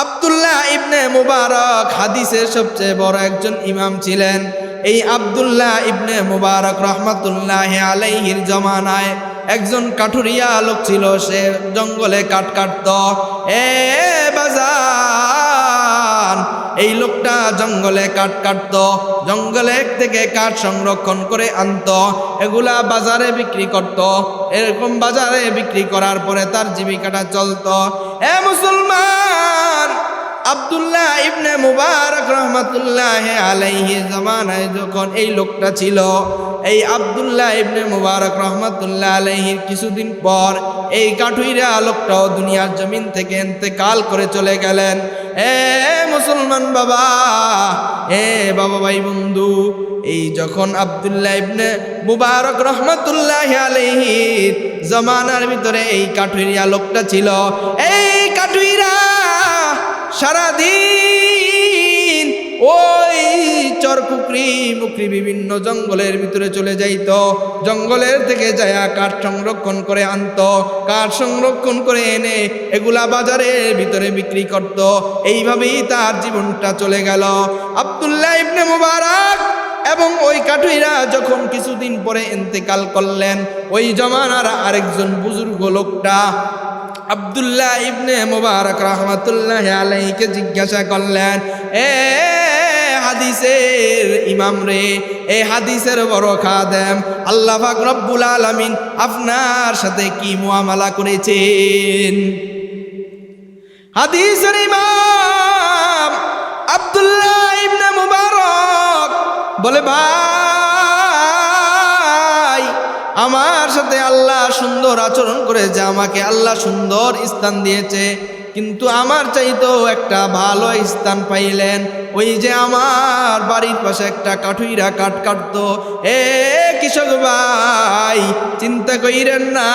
আব্দুল্লাহ ইবনে মুবারক হাদিসের সবচেয়ে বড় একজন ইমাম ছিলেন। এই আব্দুল্লাহ ইবনে মুবারক রহমাতুল্লাহি আলাইহির জমানায় একজন কাঠুরিয়া লোক ছিল। সে জঙ্গলে কাঠ কাটত। বাজান, এই লোকটা জঙ্গলে কাঠ কাটত, জঙ্গলে থেকে কাঠ সংরক্ষণ করে আনত, এগুলা বাজারে বিক্রি করত। এরকম বাজারে বিক্রি করার পরে তার জীবিকাটা চলত। মুসলমান, আব্দুল্লাহ ইবনে মুবারক রহমাতুল্লাহি আলাইহি জামানায় যখন এই লোকটা ছিল, এই আব্দুল্লাহ ইবনে মুবারক রহমাতুল্লাহ আলাইহির কিছুদিন পর এই কাঠুইরা লোকটাও দুনিয়ার জমিন থেকে ইন্তেকাল করে চলে গেলেন। মুসলমান বাবা, বাবা ভাই বন্ধু, এই যখন আব্দুল্লাহ ইবনে মুবারক রহমাতুল্লাহি আলাইহির জামানার ভিতরে এই কাঠুইরা লোকটা ছিল, এই কাঠুইরা সারাদিন ওই চরকুকরি মুকরি বিভিন্ন জঙ্গলের ভিতরে চলে যাইত। জঙ্গলের থেকে যায় কাঠ সংরক্ষণ করে আনত, কাঠ সংরক্ষণ করে এনে এগুলা বাজারের ভিতরে বিক্রি করত। এইভাবেই তার জীবনটা চলে গেল। আব্দুল্লাহ ইবনে মুবারক এবং ওই কাঠুইরা যখন কিছুদিন পরে ইন্তেকাল করলেন, ওই জমানার আরেকজন বুজুর্গ লোকটা আব্দুল্লাহ ইবনে মুবারক রহমাতুল্লাহি আলাইহিকে জিজ্ঞাসা করলেন, হাদিসের ইমাম রে, এই হাদিসের বড় খাদেম, আল্লাহ পাক রব্বুল আলামিন আপনার সাথে কি মুআমালা করেছেন? হাদিসের ইমাম আব্দুল্লাহ ইবনে মুবারক বলে, ভাই, আমার সাথে আল্লাহ সুন্দর আচরণ করেছে, আমাকে আল্লাহ সুন্দর স্থান দিয়েছে, কিন্তু আমার চাইতেও একটা ভালো স্থান পাইলেন। ওই যে আমার বাড়ির পাশে একটা কাঠুইরা কাঠ কাটতো। কৃষক ভাই, চিন্তা কইরেন না,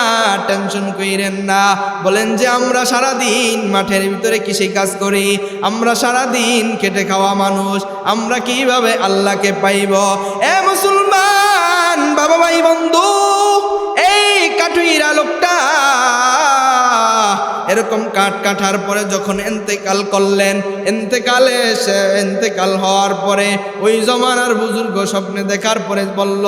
টেনশন কইরেন না। বলেন যে আমরা সারাদিন মাঠের ভিতরে কৃষি কাজ করি, আমরা সারাদিন খেটে খাওয়া মানুষ, আমরা কিভাবে আল্লাহকে পাইব? মুসলমান বাবা ভাই বন্ধু, এই কাঠুইরা লোকটা এরকম কাঠ কাটার পরে যখন ইন্তেকাল করলেন, ইন্তেকাল হওয়ার পরে ওই জমানার বুজুর্গ স্বপ্নে দেখার পরে বলল,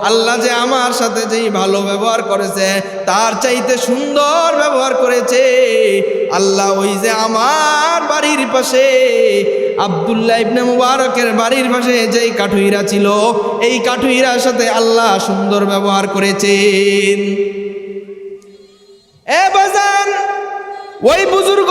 আল্লাহ যে আমার সাথে যেই ভালো ব্যবহার করেছে তার চাইতে সুন্দর ব্যবহার করেছে। আল্লাহ ওই যে আমার বাড়ির পাশে আব্দুল্লাহ ইবনে মুবারকের বাড়ির পাশে যেই কাঠুইরা ছিল, এই কাঠুইরার সাথে আল্লাহ সুন্দর ব্যবহার করেছেন। বাজান, ওই বুজুর্গ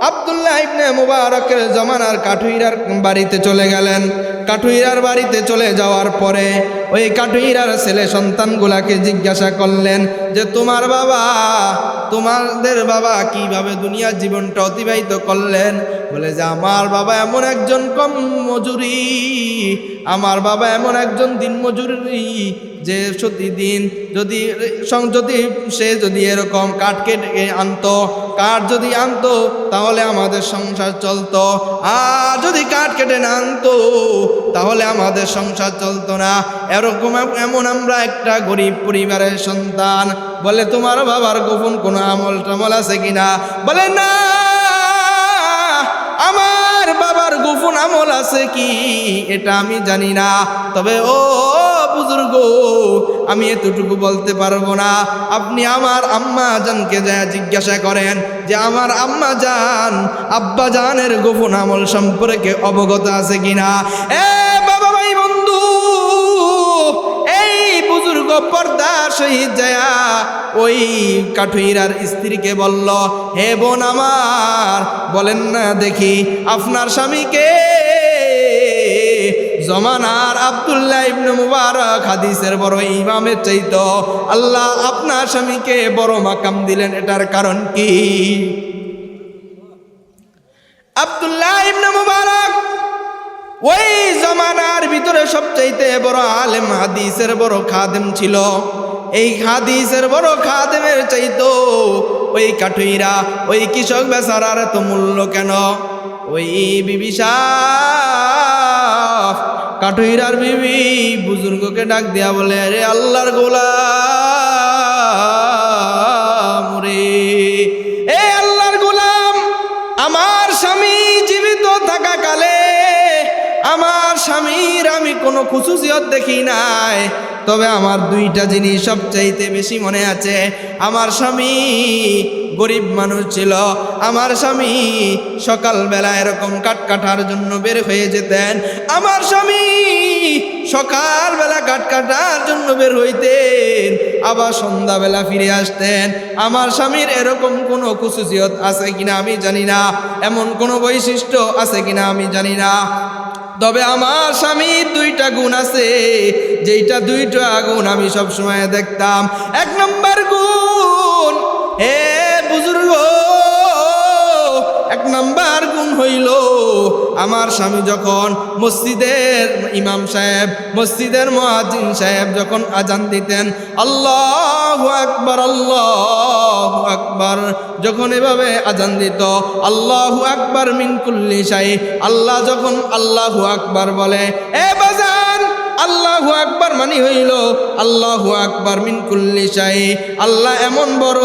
আব্দুল্লাহ ইবনে মুবারকের জমানার কাঠুইরার বাড়িতে চলে গেলেন। কাঠুইরার বাড়িতে চলে যাওয়ার পরে ওই কাঠুইরার ছেলে সন্তানগুলাকে জিজ্ঞাসা করলেন যে, তোমাদের বাবা কিভাবে দুনিয়ার জীবনটা অতিবাহিত করলেন? বলে যে, আমার বাবা এমন একজন কম মজুরি, আমার বাবা এমন একজন দিন মজুরি যে প্রতিদিন যদি এরকম কাঠ কেটে আনতো, কাঠ যদি আনতো তাহলে আমাদের সংসার চলতো, আর যদি কাঠ কেটে না আনতো তাহলে আমাদের সংসার চলতো না। এমন আমরা একটা গরিব পরিবারের সন্তান। বলে, তোমার বাবার গোপন কোনো আমল টামল আছে কিনা? বলে, না, আমার বাবার গোপন আমল আছে কি এটা আমি জানি না, তবে ও বুজুর্গ, আমি এতটুকু বলতে পারবো না। আপনি আমার আম্মা জানকে যা জিজ্ঞাসা করেন যে আমার আম্মা জান, আব্বা জানের গোপন আমল সম্পর্কে অবগত আছে কিনা। বাবা ভাই বন্ধু, এই বুজুর্গ পর্দা শহীদ যায়া ওই কাঠুইরার স্ত্রীকে বলল, হে বোন আমার, বলেন না দেখি আপনার স্বামীকে জমানার আব্দুল্লাহ ইবনে মুবারক হাদিসের বড় ইমামের চাইতো আল্লাহ আপনার স্বামীকে বড় মাকাম দিলেন, এটার কারণ কি? আব্দুল্লাহ ইবনে মুবারক ওই জমানার ভিতরে সবচাইতে বড় আলেম, হাদিসের বড় খাদেম ছিল। এই হাদিসের বড় খাদেমের চাইতো ওই কাঠুইরা, ওই কৃষক বেচারার এত মূল্য কেন? ওই বিবি সাহ, কাঠুইরার বিবি বুজুর্গকে ডাক দিয়া বলে, আরে আল্লাহর গোলাম রে, এ আল্লাহর গোলাম, আমার স্বামীর আমি কোনো খুশুসিয়ত দেখি নাই, তবে আমার দুইটা জিনিস সবচাইতে বেশি মনে আছে। আমার স্বামী গরিব মানুষ ছিল। আমার স্বামী সকালবেলা এরকম কাঠ কাটার জন্য বের হয়ে যেতেন। আমার স্বামী সকালবেলা কাঠ কাটার জন্য বের হইতেন, আবার সন্ধ্যাবেলা ফিরে আসতেন। আমার স্বামীর এরকম কোনো খুশুসিয়ত আছে কিনা আমি জানি না, এমন কোনো বৈশিষ্ট্য আছে কিনা আমি জানি না, তবে আমার স্বামীর দুইটা গুণ আছে, যেইটা দুইটা গুণ আমি সবসময় দেখতাম। এক নম্বর গুণ, হে বুজুর্গ, এক নম্বর গুণ হইল আমার স্বামী যখন মসজিদের ইমাম সাহেব, মসজিদের মুয়াজ্জিন সাহেব যখন আজান দিতেন, আল্লাহু আকবার আল্লাহু আকবার, যখন এভাবে আজান দিত, আল্লাহু আকবার মিন কুল্লি শাই, আল্লাহ যখন আল্লাহু আকবার বলে, এ বাজান আল্লাহু আকবার মানে হইল আল্লাহু আকবার মিন কুল্লি শাই, আল্লাহ এমন বড়।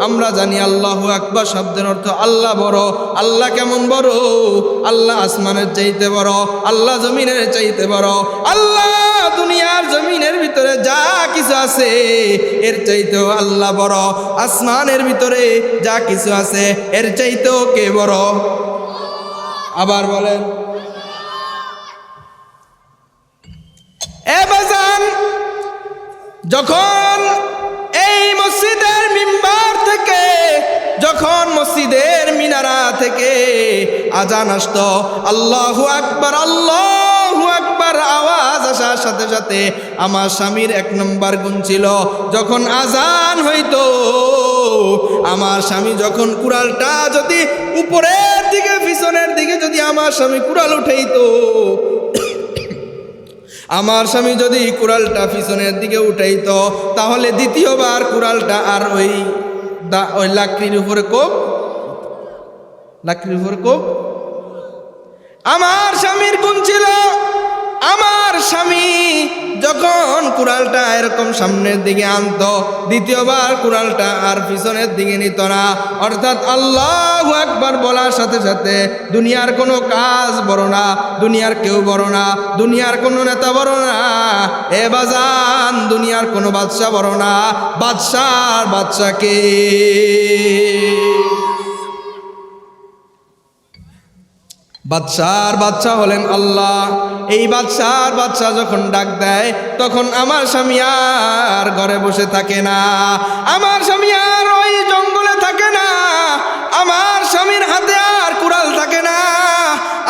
আমরা জানি আল্লাহু আকবার শব্দের অর্থ আল্লাহ বড়। আল্লাহ কেমন বড়? আল্লাহ আসমানের চাইতে বড়, আল্লাহ জমিনের চাইতে বড়, আল্লাহ দুনিয়ার জমিনের ভিতরে যা কিছু আছে এর চাইতেও আল্লাহ বড়, আসমানের ভিতরে যা কিছু আছে এর চাইতেও কে বড়? আবার বলেন। এ বাজান, যখন এই মসজিদের মিম্বার থেকে, যখন মসজিদের মিনারা থেকে আজান আসতো, আল্লাহু আকবার আল্লাহু আকবার আওয়াজ আসার সাথে সাথে আমার স্বামীর এক নম্বর গুণ ছিল, যখন আজান হইতো আমার স্বামী যখন কুড়ালটা যদি উপরের দিকে পিছনের দিকে যদি আমার স্বামী কুড়াল উঠাইতো, আমার স্বামী যদি কুড়ালটা পিছনের দিকে উঠাইতো, তাহলে দ্বিতীয়বার কুড়ালটা আর ওই লাকড়ির উপরে কোপ, লাকড়ির উপরে কোপ। আমার স্বামীর গুণ ছিল, আমার স্বামী যখন কুড়ালটা এরকম সামনের দিকে আনতো, দ্বিতীয়বার কুড়ালটা আর পিছনের দিকে নিত না। অর্থাৎ আল্লাহু আকবার বলার সাথে সাথে দুনিয়ার কোনো কাজ বড় না, দুনিয়ার কেউ বড় না, দুনিয়ার কোনো নেতা বড় না, এ বাজান দুনিয়ার কোনো বাদশা বড় না, বাদশার বাদশাকে, বাদশার বাদশা হলেন আল্লাহ। এই বাদশার বাদশা যখন ডাক দেয়, তখন আমার স্বামী আর ঘরে বসে থাকে না, আমার স্বামী আর ওই জঙ্গলে থাকে না, আমার স্বামীর হাতে আর কুড়াল থাকে না,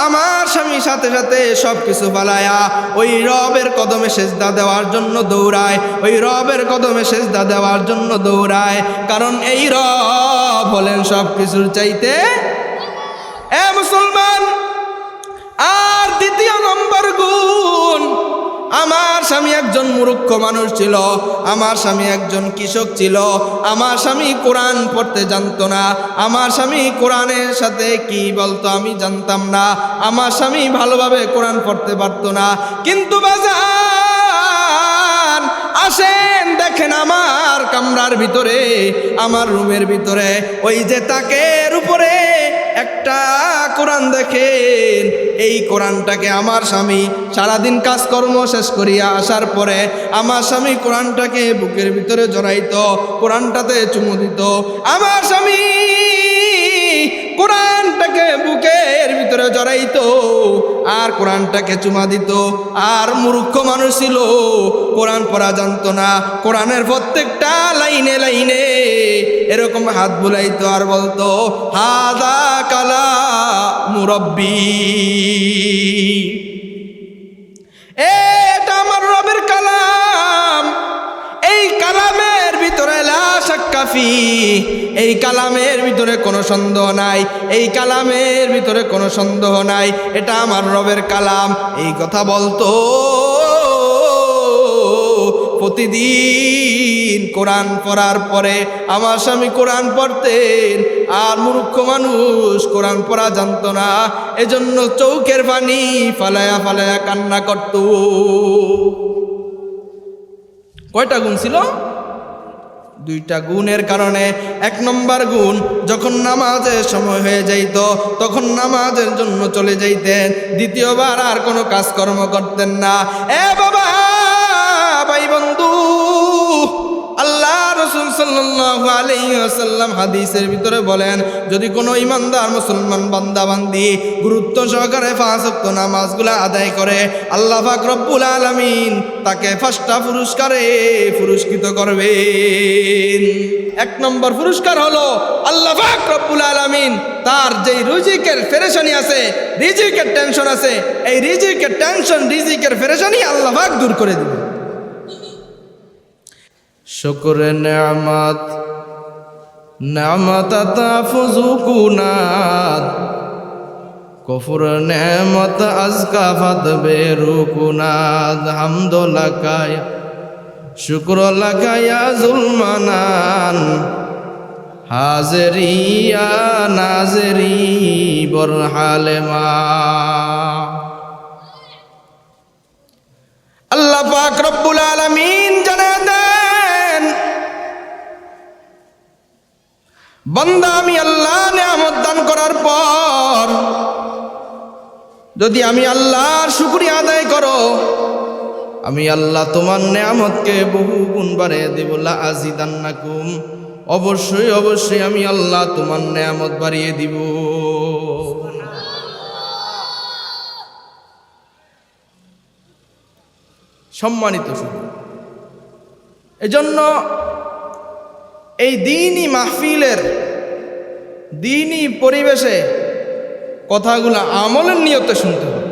আমার স্বামী সাথে সাথে সব কিছু ফালায়া ওই রবের কদমে সেজদা দেওয়ার জন্য দৌড়ায়, ওই রবের কদমে সেজদা দেওয়ার জন্য দৌড়ায়, কারণ এই রব হলেন সব কিছুর চাইতে। এ মুসলমান, আর দ্বিতীয় নম্বর গুণ, আমার স্বামী একজন মূর্খ মানুষ ছিল, আমার স্বামী একজন কৃষক ছিল, আমার স্বামী কোরআন পড়তে জানতো না, আমার স্বামী কোরআনের সাথে কি বলতো আমি জানতাম না, আমার স্বামী ভালোভাবে কোরআন পড়তে পারতো না। কিন্তু বাজার আসেন দেখেন আমার কামরার ভিতরে, আমার রুমের ভিতরে ওই যে তাকের উপরে একটা কোরআন দেখেন, এই কোরআনটাকে আমার স্বামী সারাদিন কাজকর্ম শেষ করিয়া আসার পরে আমার স্বামী কোরআনটাকে বুকের ভিতরে জড়াইতো, কোরআনটাতে চুমু দিত। আমার স্বামী কোরআনটাকে বুকের ভিতরে জড়াইতো আর কোরআনটাকে চুমা দিত। আর মূর্খ মানুষ ছিল, কোরআন পড়া জানতো না, কোরআনের প্রত্যেকটা লাইনে লাইনে এরকম হাত বুলাইতো আর বলতো, হাদা কালামু রব্বি, এটা আমার রবের কালাম। এই কালামের ভিতরে লা শাক্কা ফি, এই কালামের ভিতরে কোনো সন্দেহ নাই, এই কালামের ভিতরে কোনো সন্দেহ নাই, এটা আমার রবের কালাম। এই কথা বলতো প্রতিদিন কোরআন পড়ার পরে আমার স্বামী কোরআন পড়তেন, আর মূর্খ মানুষ কোরআন পড়া জানতো না, এজন্য চৌকের পানি ফালায়া ফালায়া কান্না করত। কয়টা গুণ ছিল? দুইটা গুণের কারণে। এক নম্বর গুণ, যখন নামাজের সময় হয়ে যাইত তখন নামাজের জন্য চলে যাইতেন, দ্বিতীয়বার আর কোনো কাজকর্ম করতেন না। এ বাবা, ভাই বন্ধু, আল্লাহ রাসূল সাল্লাল্লাহু আলাইহি ওয়াসাল্লাম হাদিসের ভিতরে বলেন, যদি কোনো ইমানদার মুসলমান বান্দা বান্দি গুরুত্ব সহকারে 5 ওয়াক্ত নামাজগুলো আদায় করে, আল্লাহ পাক রব্বুল আলামিন তাকে 5টা পুরস্কারে পুরস্কৃত করবেন। এক নম্বর পুরস্কার হলো আল্লাহ পাক রব্বুল আলামিন তার যেই রিজিকের পেরেশানি আছে, রিজিকের টেনশন আছে, এই রিজিকের টেনশন, রিজিকের পেরেশানি আল্লাহ পাক দূর করে দিবেন। শুকরে নেয়ামত নেয়ামত তাফুজু কুনাদ, কফর নেয়ামত আজকা ফাদবে রুকুনাদ, হামদ লাকায়া শুকর লাকায়া জুলমানান, হাজরিয়া নাজরি বরহালেমা। আল্লাহ পাক রব্বুল আলামিন জানায় দেন, বান্দা আমি আল্লাহ নেয়ামত দান করার পর যদি আমি আল্লাহর শুকরিয়া আদায় করো, আমি আল্লাহ তোমার নেয়ামতকে বহু গুণ বাড়িয়ে দেব। লা আজিদান্নাকুম, অবশ্যই অবশ্যই আমি আল্লাহ তোমার নেয়ামত বাড়িয়ে দিব। সম্মানিত শুধু এজন্য এই দ্বীনি মাহফিলের, দ্বীনি পরিবেশে কথাগুলো আমলের নিয়তে শুনতে হবে,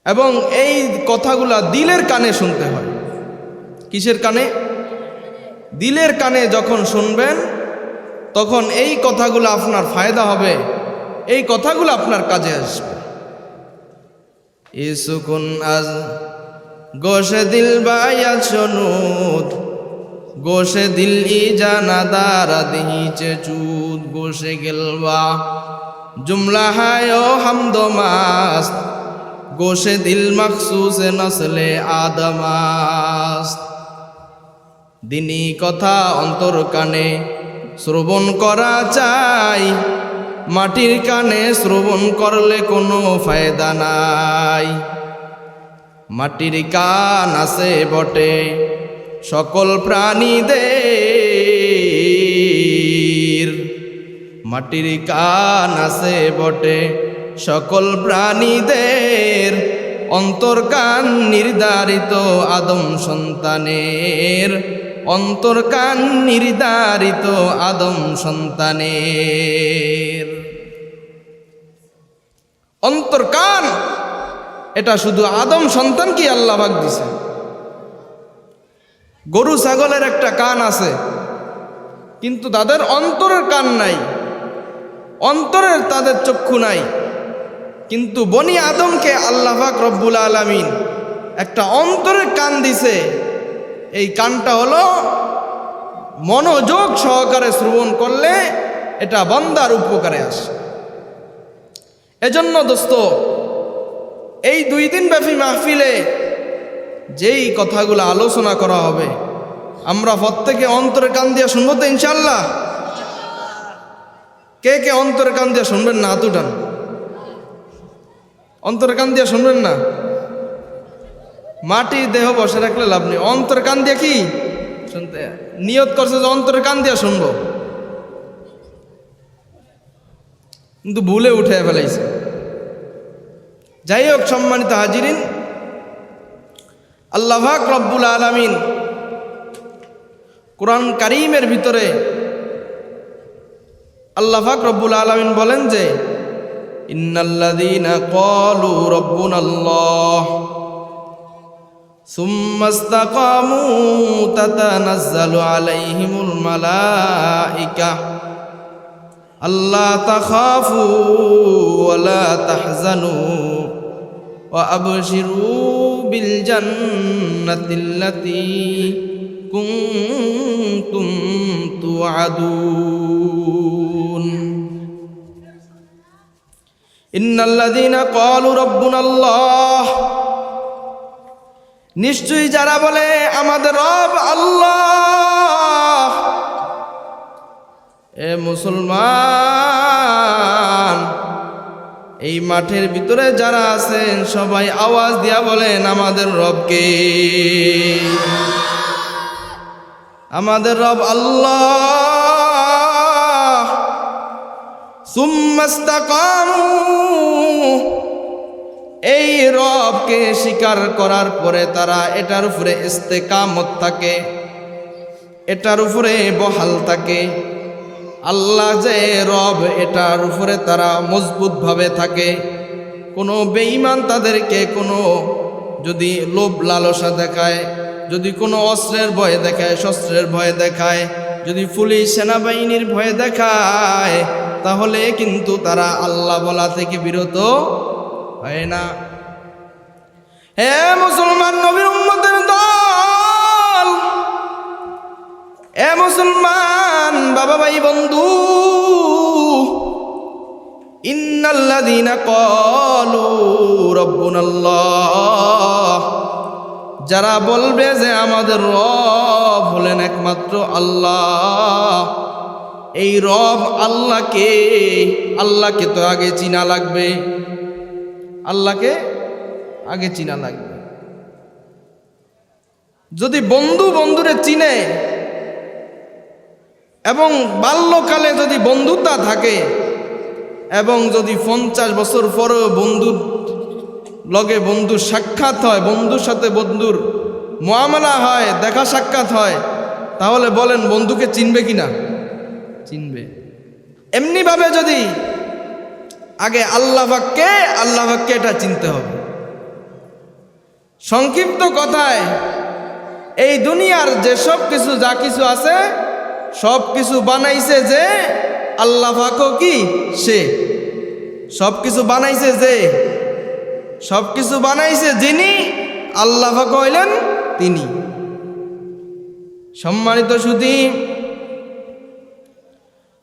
এবং এই কথাগুলা দিলের কানে শুনতে হয়। কিসের কানে? দিলের কানে যখন শুনবেন তখন এই কথাগুলো আপনার ফায়দা হবে, এই কথাগুলো আপনার কাজে আসবে। ইসুকুন আজ গোশে দিল বায়াত শনুদ, গোশে দিল ই জানাদারা দিহিচে চুদ, গোশে গেলবা জুমলা হায়ো হামদো মাস্ত, গোশে দিল মখসুসে নসলে আদমাস্ত। দিনী কথা অন্তর কানে শ্রবণ করা চাই, মাটির কানে শ্রবণ করলে কোনো ফায়দা নাই। মাটির কান আছে বটে সকল প্রাণীদের, মাটির কান আছে বটে সকল প্রাণীদের, অন্তর কান নির্ধারিত আদম সন্তানের, অন্তর কান নির্ধারিত আদম সন্তানের। অন্তর কান এটা শুধু আদম সন্তান কি আল্লাহ পাক দিছে। গরু ছাগলের একটা কান আছে, কিন্তু তাদের অন্তরের কান নাই, অন্তরের তাদের চক্ষু নাই। কিন্তু বনি আদমকে আল্লাহ পাক রব্বুল আলামিন একটা অন্তরের কান দিছে। এই কানটা হলো মনোযোগ সহকারে শ্রবণ করলে এটা বান্দার উপকারে আসে। এজন্য দোস্ত, এই 2 দিন ব্যাপী মাহফিলে যেই কথাগুলো আলোচনা করা হবে আমরা প্রত্যেকে অন্তরের কান দিয়ে শুনবো তো ইনশাআল্লাহ। কে কে অন্তরের কান দিয়ে শুনবেন না? হাত উঠান। অন্তরের কান দিয়ে শুনবেন না? মাটির দেহ বসে রাখলে লাভ নেই। অন্তরের কান দিয়ে কি শুনতে নিয়ত করছে যে অন্তরের কান দিয়ে শুনবো, কিন্তু ভুলে উঠে ফেলাইছে। যাই হোক, সম্মানিত হাজিরিন, আল্লাহ পাক রব্বুল আলামিন কোরআন কারীমের ভিতরে আল্লাহ পাক রব্বুল আলামিন বলেন যে ইন্নাল্লাযীনা ক্বালু রাব্বুনাল্লাহ সুম্মা ইসতাকামু তাতানাজ্জালু আলাইহিমুল মালাইকা আল্লা তাখাফু ওয়া লা তাহজানু ওয়া আবশিরু বিল জান্নাতিল্লাতী কুনতুম তুআদুন। ইন্নাল্লাযীনা ক্বালু রাব্বুনাল্লাহ, নিশ্চয়ই যারা বলে আমাদের রব আল্লাহ, এ মুসলমান, এই মাঠের ভিতরে যারা আছেন সবাই আওয়াজ দিয়া বলেন আমাদের রবকে। আমাদের রব আল্লাহ। সুম্মাস্তাকামু, এই রবকে স্বীকার করার পরে তারা এটার উপরে ইস্তেকামত থাকে, এটার উপরে বহাল থাকে। আল্লাহ যে রব এটার উপরে তারা মজবুতভাবে থাকে। কোনো বেঈমান তাদেরকে কোনো যদি লোভ লালসা দেখায়, যদি কোনো অস্ত্রের ভয় দেখায়, শস্ত্রের ভয় দেখায়, যদি পুলিশ সেনাবাহিনীর ভয় দেখায়, তাহলে কিন্তু তারা আল্লাহ বলা থেকে বিরত হয় না। হে মুসলমান নবীর উম্মতের দল, এ মুসলমান বাবা ভাই বন্ধু, ইন্নাল্লাযীনা ক্বালু রাব্বুনাল্লাহ, যারা বলবে যে আমাদের রব হলেন একমাত্র আল্লাহ, এই রব আল্লাহকে, আল্লাহকে তো আগে চিনা লাগবে, আল্লাহকে আগে চিনা লাগবে। যদি বন্ধু বন্ধুরে চিনে এবং বাল্যকালে যদি বন্ধুতা থাকে এবং যদি 50 বছর পরেও বন্ধুর লগে বন্ধুর সাক্ষাৎ হয়, বন্ধুর সাথে বন্ধুর মুআমালা হয়, দেখা সাক্ষাৎ হয়, তাহলে বলেন বন্ধুকে চিনবে কিনা? চিনবে। এমনিভাবে যদি আগে আল্লাহ পাককে এটা চিনতে হবে। সংক্ষিপ্ত কথায় এই দুনিয়ার যে সব কিছু যা কিছু আছে সব কিছু বানাইছে যে আল্লাহ পাকও কি সে, সব কিছু বানাইছে যে, সব কিছু বানাইছে যিনি, আল্লাহ পাক হইলেন তিনি। সম্মানিত সুধী,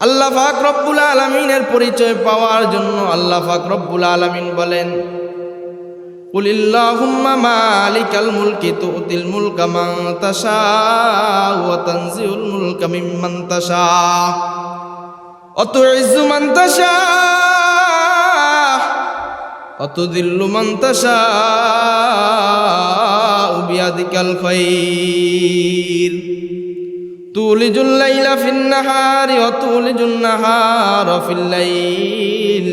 আল্লাহ পাক রব্বুল আলামিনের পরিচয় পাওয়ার জন্য আল্লাহ পাক রব্বুল আলামিন বলেন, কুলিল্লাহুম্মা মালিকাল মুলকি তুতিল মুলকা মান তাশাউ ওয়া তানজিউল মুলকা মিম্মান তাশাউ ওয়া তুইজ্জু মান তাশাউ ওয়া তুযিল্লু মান তাশাউ বিয়াদিকাল খায়র তুলিজুল লাইলা ফিন নাহারি ওয়া তুলিজুন নাহারা ফিল লাইল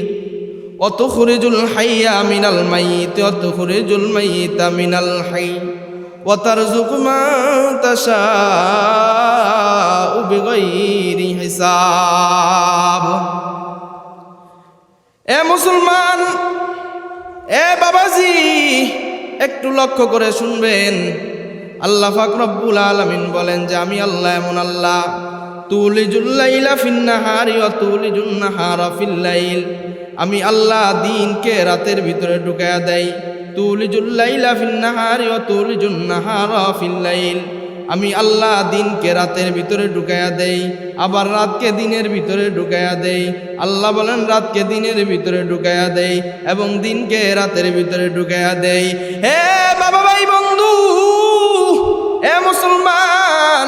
ওয়া তুখরিজুল হাইয়া মিনাল মাইয়িতি ওয়া তুখরিজুল মাইয়িতা মিনাল হাইয়্যি ওয়া তারযুকু মান তাশাউ বিগাইরি হিসাব। এ মুসলমান, এ বাবাজি, একটু লক্ষ্য করে শুনবেন। আল্লাহ পাক রব্বুল আলামিন বলেন যে আমি আল্লাহ এমন আল্লাহ, তুলিজুল লাইলা ফিন নাহারি ওয়া তুলিজুন নাহারা ফিল লাইল, আমি আল্লাহ দিনকে রাতের ভিতরে ঢুকায়া দেই। তুলিজুল লাইলা ফিন নাহারি ওয়া তুলিজুন নাহারা ফিল লাইল, আমি আল্লাহ দিনকে রাতের ভিতরে ঢুকায়া দেই, আবার রাতকে দিনের ভিতরে ঢুকায়া দেই। আল্লাহ বলেন রাতকে দিনের ভিতরে ঢুকায়া দেই এবং দিনকে রাতের ভিতরে ঢুকায়া দেই। হে বাবা ভাই বন্ধু, এ মুসলমান,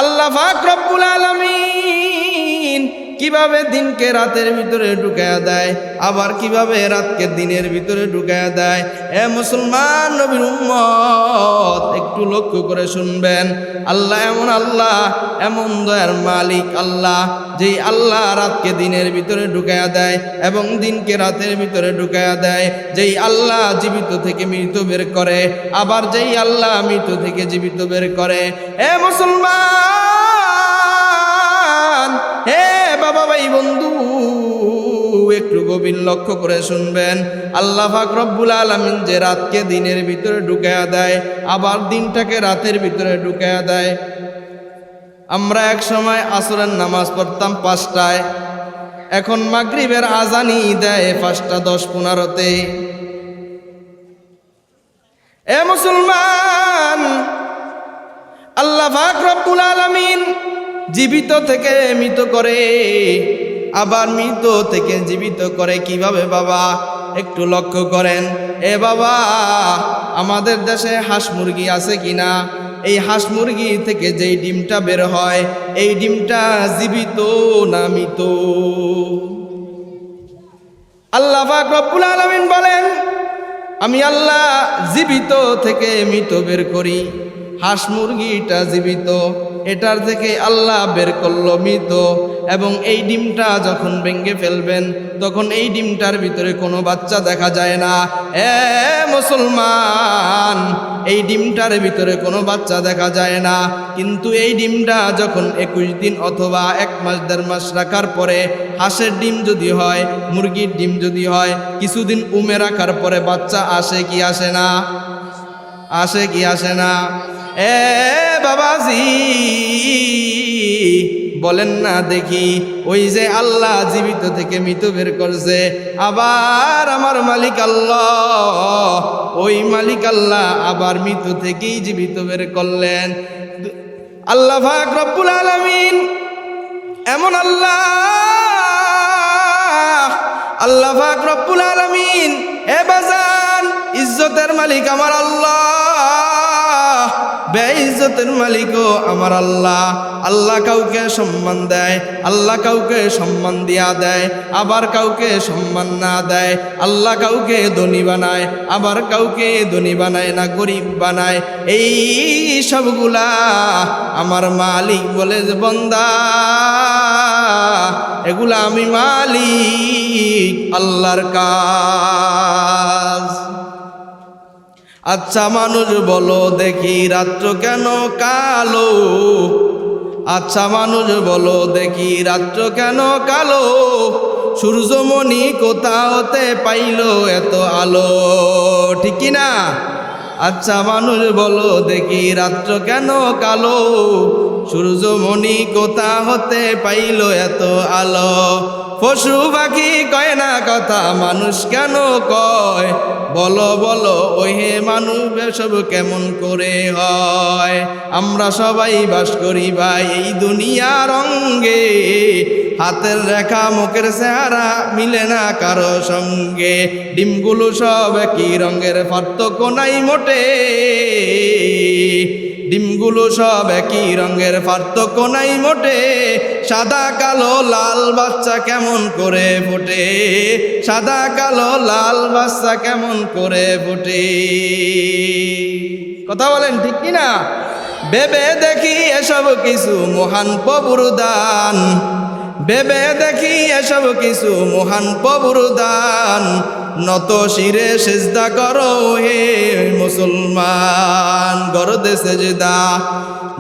আল্লাহ পাক রব্বুল আলামিন কিভাবে দিনকে রাতের ভিতরে ঢুকায়া দেয়, আবার কিভাবে রাতকে দিনের ভিতরে ঢুকায়া দেয়, এ মুসলমান নবীর উম্মত একটু লক্ষ্য করে শুনবেন। আল্লাহ এমন আল্লাহ, এমন দয়ার মালিক আল্লাহ, যেই আল্লাহ রাতকে দিনের ভিতরে ঢুকায়া দেয় এবং দিনকে রাতের ভিতরে ঢুকায়া দেয়। যেই আল্লাহ জীবিত থেকে মৃত বের করে, আবার যেই আল্লাহ মৃত থেকে জীবিত বের করে। এ মুসলমান, হে বাবা ভাই বন্ধু, একটু গভীর লক্ষ্য করে শুনবেন। আল্লাহ পাক রব্বুল আলামিন যে রাতকে দিনের ভিতরে ঢুকায়া দেয়, আবার দিনটাকে রাতের ভিতরে ঢুকায়া দেয়। আমরা এক সময় আসরের নামাজ পড়তাম 5টায়, এখন মাগরিবের আজানই দেয় 5:10-15-তে। এ মুসলমান, আল্লাহ পাক রব্বুল আলামিন জীবিত থেকে মৃত করে, আবার মৃত থেকে জীবিত করে কিভাবে বাবা? একটু লক্ষ্য করেন। এ বাবা, আমাদের দেশে হাঁস মুরগি আছে কিনা? এই হাঁস মুরগি থেকে যেই ডিমটা বের হয়, এই ডিমটা জীবিত না মৃত? আল্লাহ পাক রব্বুল আলামিন বলেন, আমি আল্লাহ জীবিত থেকে মৃত বের করি। হাঁস মুরগিটা জীবিত, এটার থেকে আল্লাহ বের করলো মৃত। এবং এই ডিমটা যখন ভেঙে ফেলবেন, তখন এই ডিমটার ভিতরে কোনো বাচ্চা দেখা যায় না। এ মুসলমান, এই ডিমটার ভিতরে কোনো বাচ্চা দেখা যায় না। কিন্তু এই ডিমটা যখন 21 দিন অথবা 1 মাস 1.5 মাস রাখার পরে, হাঁসের ডিম যদি হয়, মুরগির ডিম যদি হয়, কিছুদিন উমে রাখার পরে বাচ্চা আসে কি আসে না? আসে কি আসে না? এ বাবাজি, বলেন না দেখি, ওই যে আল্লাহ জীবিত থেকে মৃত বের করছে, আবার আমার মালিক আল্লাহ, ওই মালিক আল্লাহ আবার মৃত থেকেই জীবিত বের করলেন। আল্লাহ পাক রব্বুল আলামিন এমন আল্লাহ, আল্লাহ পাক রব্বুল আলামিন, এ বাজান, ইজ্জতের মালিক আমার আল্লাহ, বেইজ্জতের মালিকও আমার আল্লাহ। আল্লাহ কাউকে সম্মান দেয়, আল্লাহ কাউকে সম্মান দিয়া দেয়, আবার কাউকে সম্মান না দেয়। আল্লাহ কাউকে ধনী বানায়, আবার কাউকে ধনী বানায় না, গরিব বানায়। এই সবগুলা আমার মালিক বলে যে বান্দা, এগুলা আমি মালিক আল্লাহর কাজ। আচ্ছা মানুষ বলো দেখি, রাত্র কেন কালো? আচ্ছা মানুষ বলো দেখি, রাত্র কেন কালো? সূর্যমণি কোথা হতে পাইল এত আলো? ঠিক কি না? আচ্ছা মানুষ বলো দেখি, রাত্র কেন কালো? সূর্যমণি কোথা হতে পাইল এত আলো? পশু পাখি কয় না কথা, মানুষ কেন কয়? বলো বলো ওই হে মানুষ, এসব কেমন করে হয়? আমরা সবাই বাস করি ভাই এই দুনিয়ার অঙ্গে, হাতের রেখা মুখের চেহারা মিলে না কারো সঙ্গে। ডিমগুলো সব একই রঙের, পার্থক্য নাই মোটে। ডিমগুলো সব একই রঙের, পার্থক্য নাই মোটে। সাদা কালো লাল বাচ্চা কেমন করে ফোটে? সাদা কালো লাল বাচ্চা কেমন করে ফোটে? কথা বলেন ঠিক কিনা? ভেবে দেখি এসব কিছু মহান প্রভুর দান, ভেবে দেখি এসব কিছু মহান প্রভুর দান। নত শিরে সিজদা করো হে মুসলমান, গরদে সেজদা,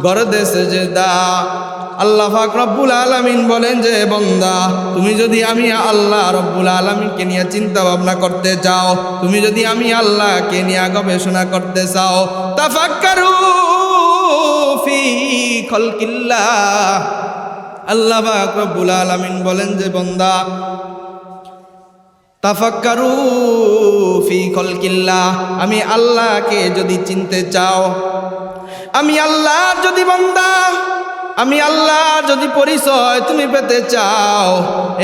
গরদে সেজদা। আল্লাহ পাক রব্বুল আলামিন বলেন যে বান্দা, তুমি যদি আমি আল্লাহ রব্বুল আলামিনকে নিয়ে চিন্তা ভাবনা করতে চাও, তুমি যদি আমি আল্লাহকে নিয়ে গবেষণা করতে চাও, তাফাক্কারু ফি খালকিল্লাহ। আল্লাহ পাক রব্বুল আলামিন বলেন যে বান্দা, তাফাক্কারু ফি খালকিল্লাহ, আমি আল্লাহকে যদি চিনতে চাও, আমি আল্লাহ যদি বান্দা, আমি আল্লাহ যদি পরিচয় তুমি পেতে চাও,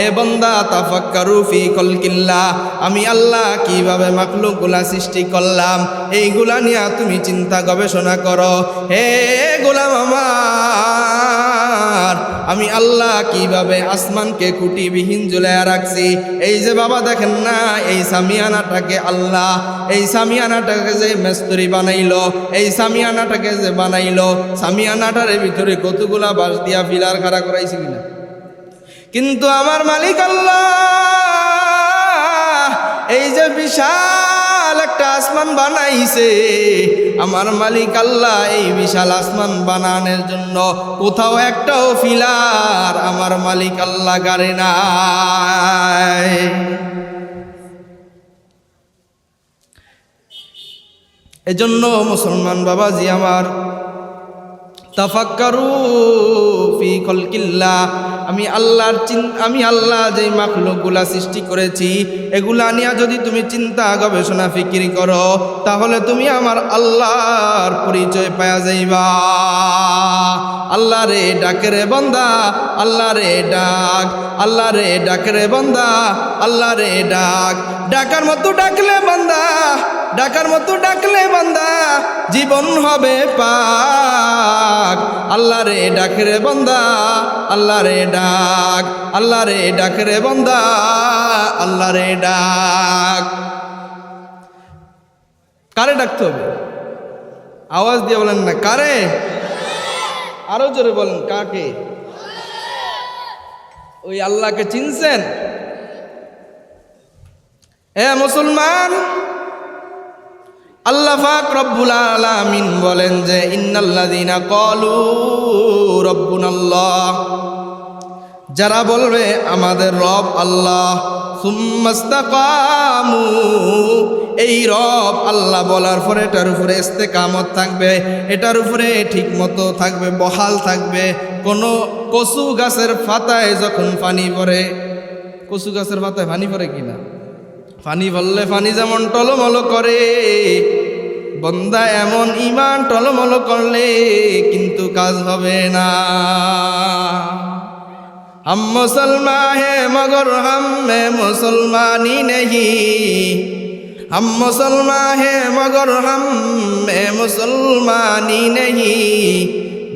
এ বান্দা তাফাক্কারু ফি খালকিল্লাহ, আমি আল্লাহ কিভাবে মাখলুকগুলা সৃষ্টি করলাম, এইগুলা নিয়ে তুমি চিন্তা গবেষণা করো। হে গোলাম আমার, আমি আল্লাহ কিভাবে আসমানকে খুঁটিবিহীন ঝুলাইয়া রাখছি। এই যে বাবা দেখেন না, এই সামিয়ানাটাকে আল্লাহ, এই সামিয়ানাটাকে যে মিস্ত্রি বানাইলো, এই সামিয়ানাটাকে যে বানাইলো, সামিয়ানাটার ভিতরে কতগুলা বাঁশ দিয়া পিলার খাড়া করাইছি কিনা? কিন্তু আমার মালিক আল্লাহ এই যে বিশাল একটা আসমান বানাইছে, আমার মালিক আল্লাহ এই বিশাল আসমান বানানোর জন্য কোথাও একটাও ফিলার আমার মালিক আল্লাহ গাড়ে নাই। এজন্য মুসলমান বাবাজি আমার, তাফাক্কারু ফি ফি খলকিল্লাহ, আমি আল্লাহ যেই মাখলুকগুলা সৃষ্টি করেছি এগুলা নিয়ে যদি তুমি চিন্তা গবেষণা ফিকির করো তাহলে তুমি আমার আল্লাহর পরিচয় পাওয়া যাইবা। আল্লাহ রে ডাকে রে বান্দা, আল্লাহ রে ডাক, আল্লাহ রে ডাকে রে বান্দা, আল্লাহ রে ডাক। ডাকার মতো ডাকলে বান্দা, ডাকার মতো ডাকলে বান্দা জীবন হবে পাক। আল্লাহ রে ডাকে রে বান্দা, আল্লাহ রে ডাক, আল্লাহ রে ডাকে রে বান্দা, আল্লাহ রে ডাক। কারে ডাকতে হবে? আওয়াজ দিয়ে বলেন না কারে, আরো জোরে বলেন কাকে? ওই আল্লাহকে চিনছেন? এ মুসলমান, আল্লাহ পাক রব্বুল আলামিন বলেন যে ইন্নাল্লাযীনা ক্বালু রব্বুনাল্লাহ, যারা বলবে আমাদের রব আল্লাহ, সুম্মাস্তাকামু, এই রব আল্লাহ বলার পরে এটার উপরে ইস্তেকামত থাকবে, এটার উপরে ঠিক মতো থাকবে, বহাল থাকবে। কোনো কচু গাছের পাতায় যখন পানি পড়ে, কচু গাছের পাতায় পানি পড়ে কিনা? পানি পড়লে পানি যেমন টলমল করে, বন্দা এমন ইমান টলমল করলে কিন্তু কাজ হবে না। हम मुसलमान हैं मगर हम में मुसलमानी नहीं, हम मुसलमान हैं मगर हम में मुसलमानी नहीं,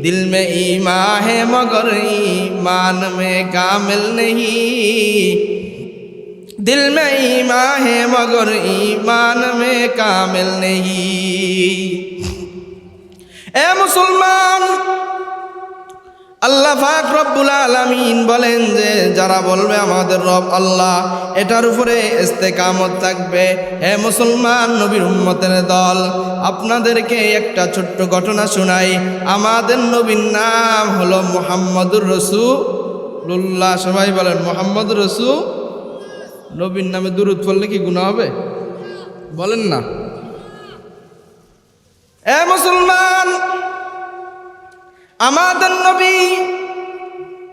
दिल में ईमान है मगर ईमान में कामिल नहीं, दिल में ईमान है मगर ईमान में कामिल नहीं। ए मुसलमान, আল্লাহ পাক রব্বুল আলামিন বলেন যে যারা বলবে আমাদের রব আল্লাহ, এটার উপরে ইস্তেকামত থাকবে। হে মুসলমান নবীর উম্মতের দল, আপনাদেরকে একটা ছোট্ট ঘটনা শোনাই। আমাদের নবীর নাম হলো মুহাম্মদুর রাসূলুল্লাহ। সবাই বলেন মুহাম্মদুর রাসূল। নবীর নামে দুরূদ পড়লে কি গুনাহ হবে? বলেন না। এ মুসলমান, আমাদের নবী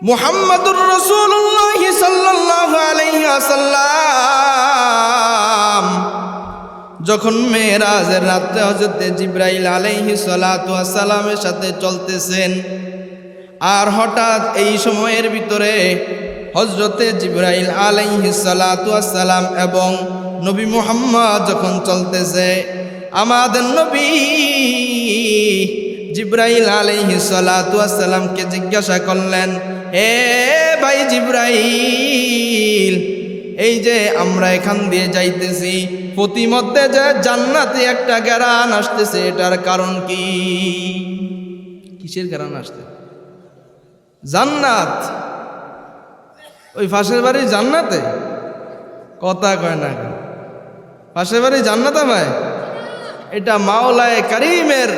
মুহাম্মদুর রাসূলুল্লাহ সাল্লাল্লাহু আলাইহি ওয়াসাল্লাম যখন মেরাজের রাতে হযরত জিবরাইল আলাইহিস সালাতু ওয়াস সালামের সাথে চলতেছেন, আর হঠাৎ এই সময়ের ভিতরে হযরত জিবরাইল আলাইহিস সালাতু ওয়াস সালাম এবং নবী মুহাম্মদ যখন চলতেছে, আমাদের নবী জিবরাইল আলাইহিস সালাতু ওয়াস সালামকে জিজ্ঞাসা করলেন, হে ভাই জিবরাইল, এই যে আমরা এখান দিয়ে যাইতেছি, প্রতিমধ্যে যে জান্নাতে একটা ঘ্রাণ আসতেছে, এটার কারণ কি? কিসের ঘ্রাণ আসতে? জান্নাত। ওই পাশের বাড়ি জান্নাতে? কথা কয় না, পাশের বাড়ি জান্নাতে ভাই? এটা মাওলায়ে কারীমের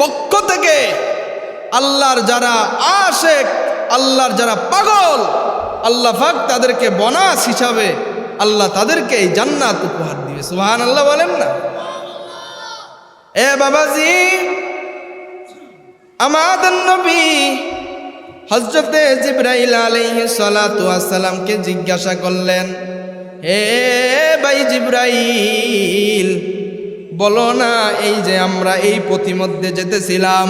পক্ষ থেকে আল্লাহর যারা আশেক, আল্লাহর যারা পাগল, আল্লাহ পাক তাদেরকে বোনাস হিসাবে আল্লাহ তাদেরকে এই জান্নাত উপহার দিবে। সুবহানাল্লাহ বলেন না? এ বাবাজি, আমাদের নবী হযরতে জিবরাইল আলাইহিস সালাতু ওয়াস সালামকে জিজ্ঞাসা করলেন, হে ভাই জিবরাইল, বলো না, এই যে আমরা এই পথিমধ্যে যেতেছিলাম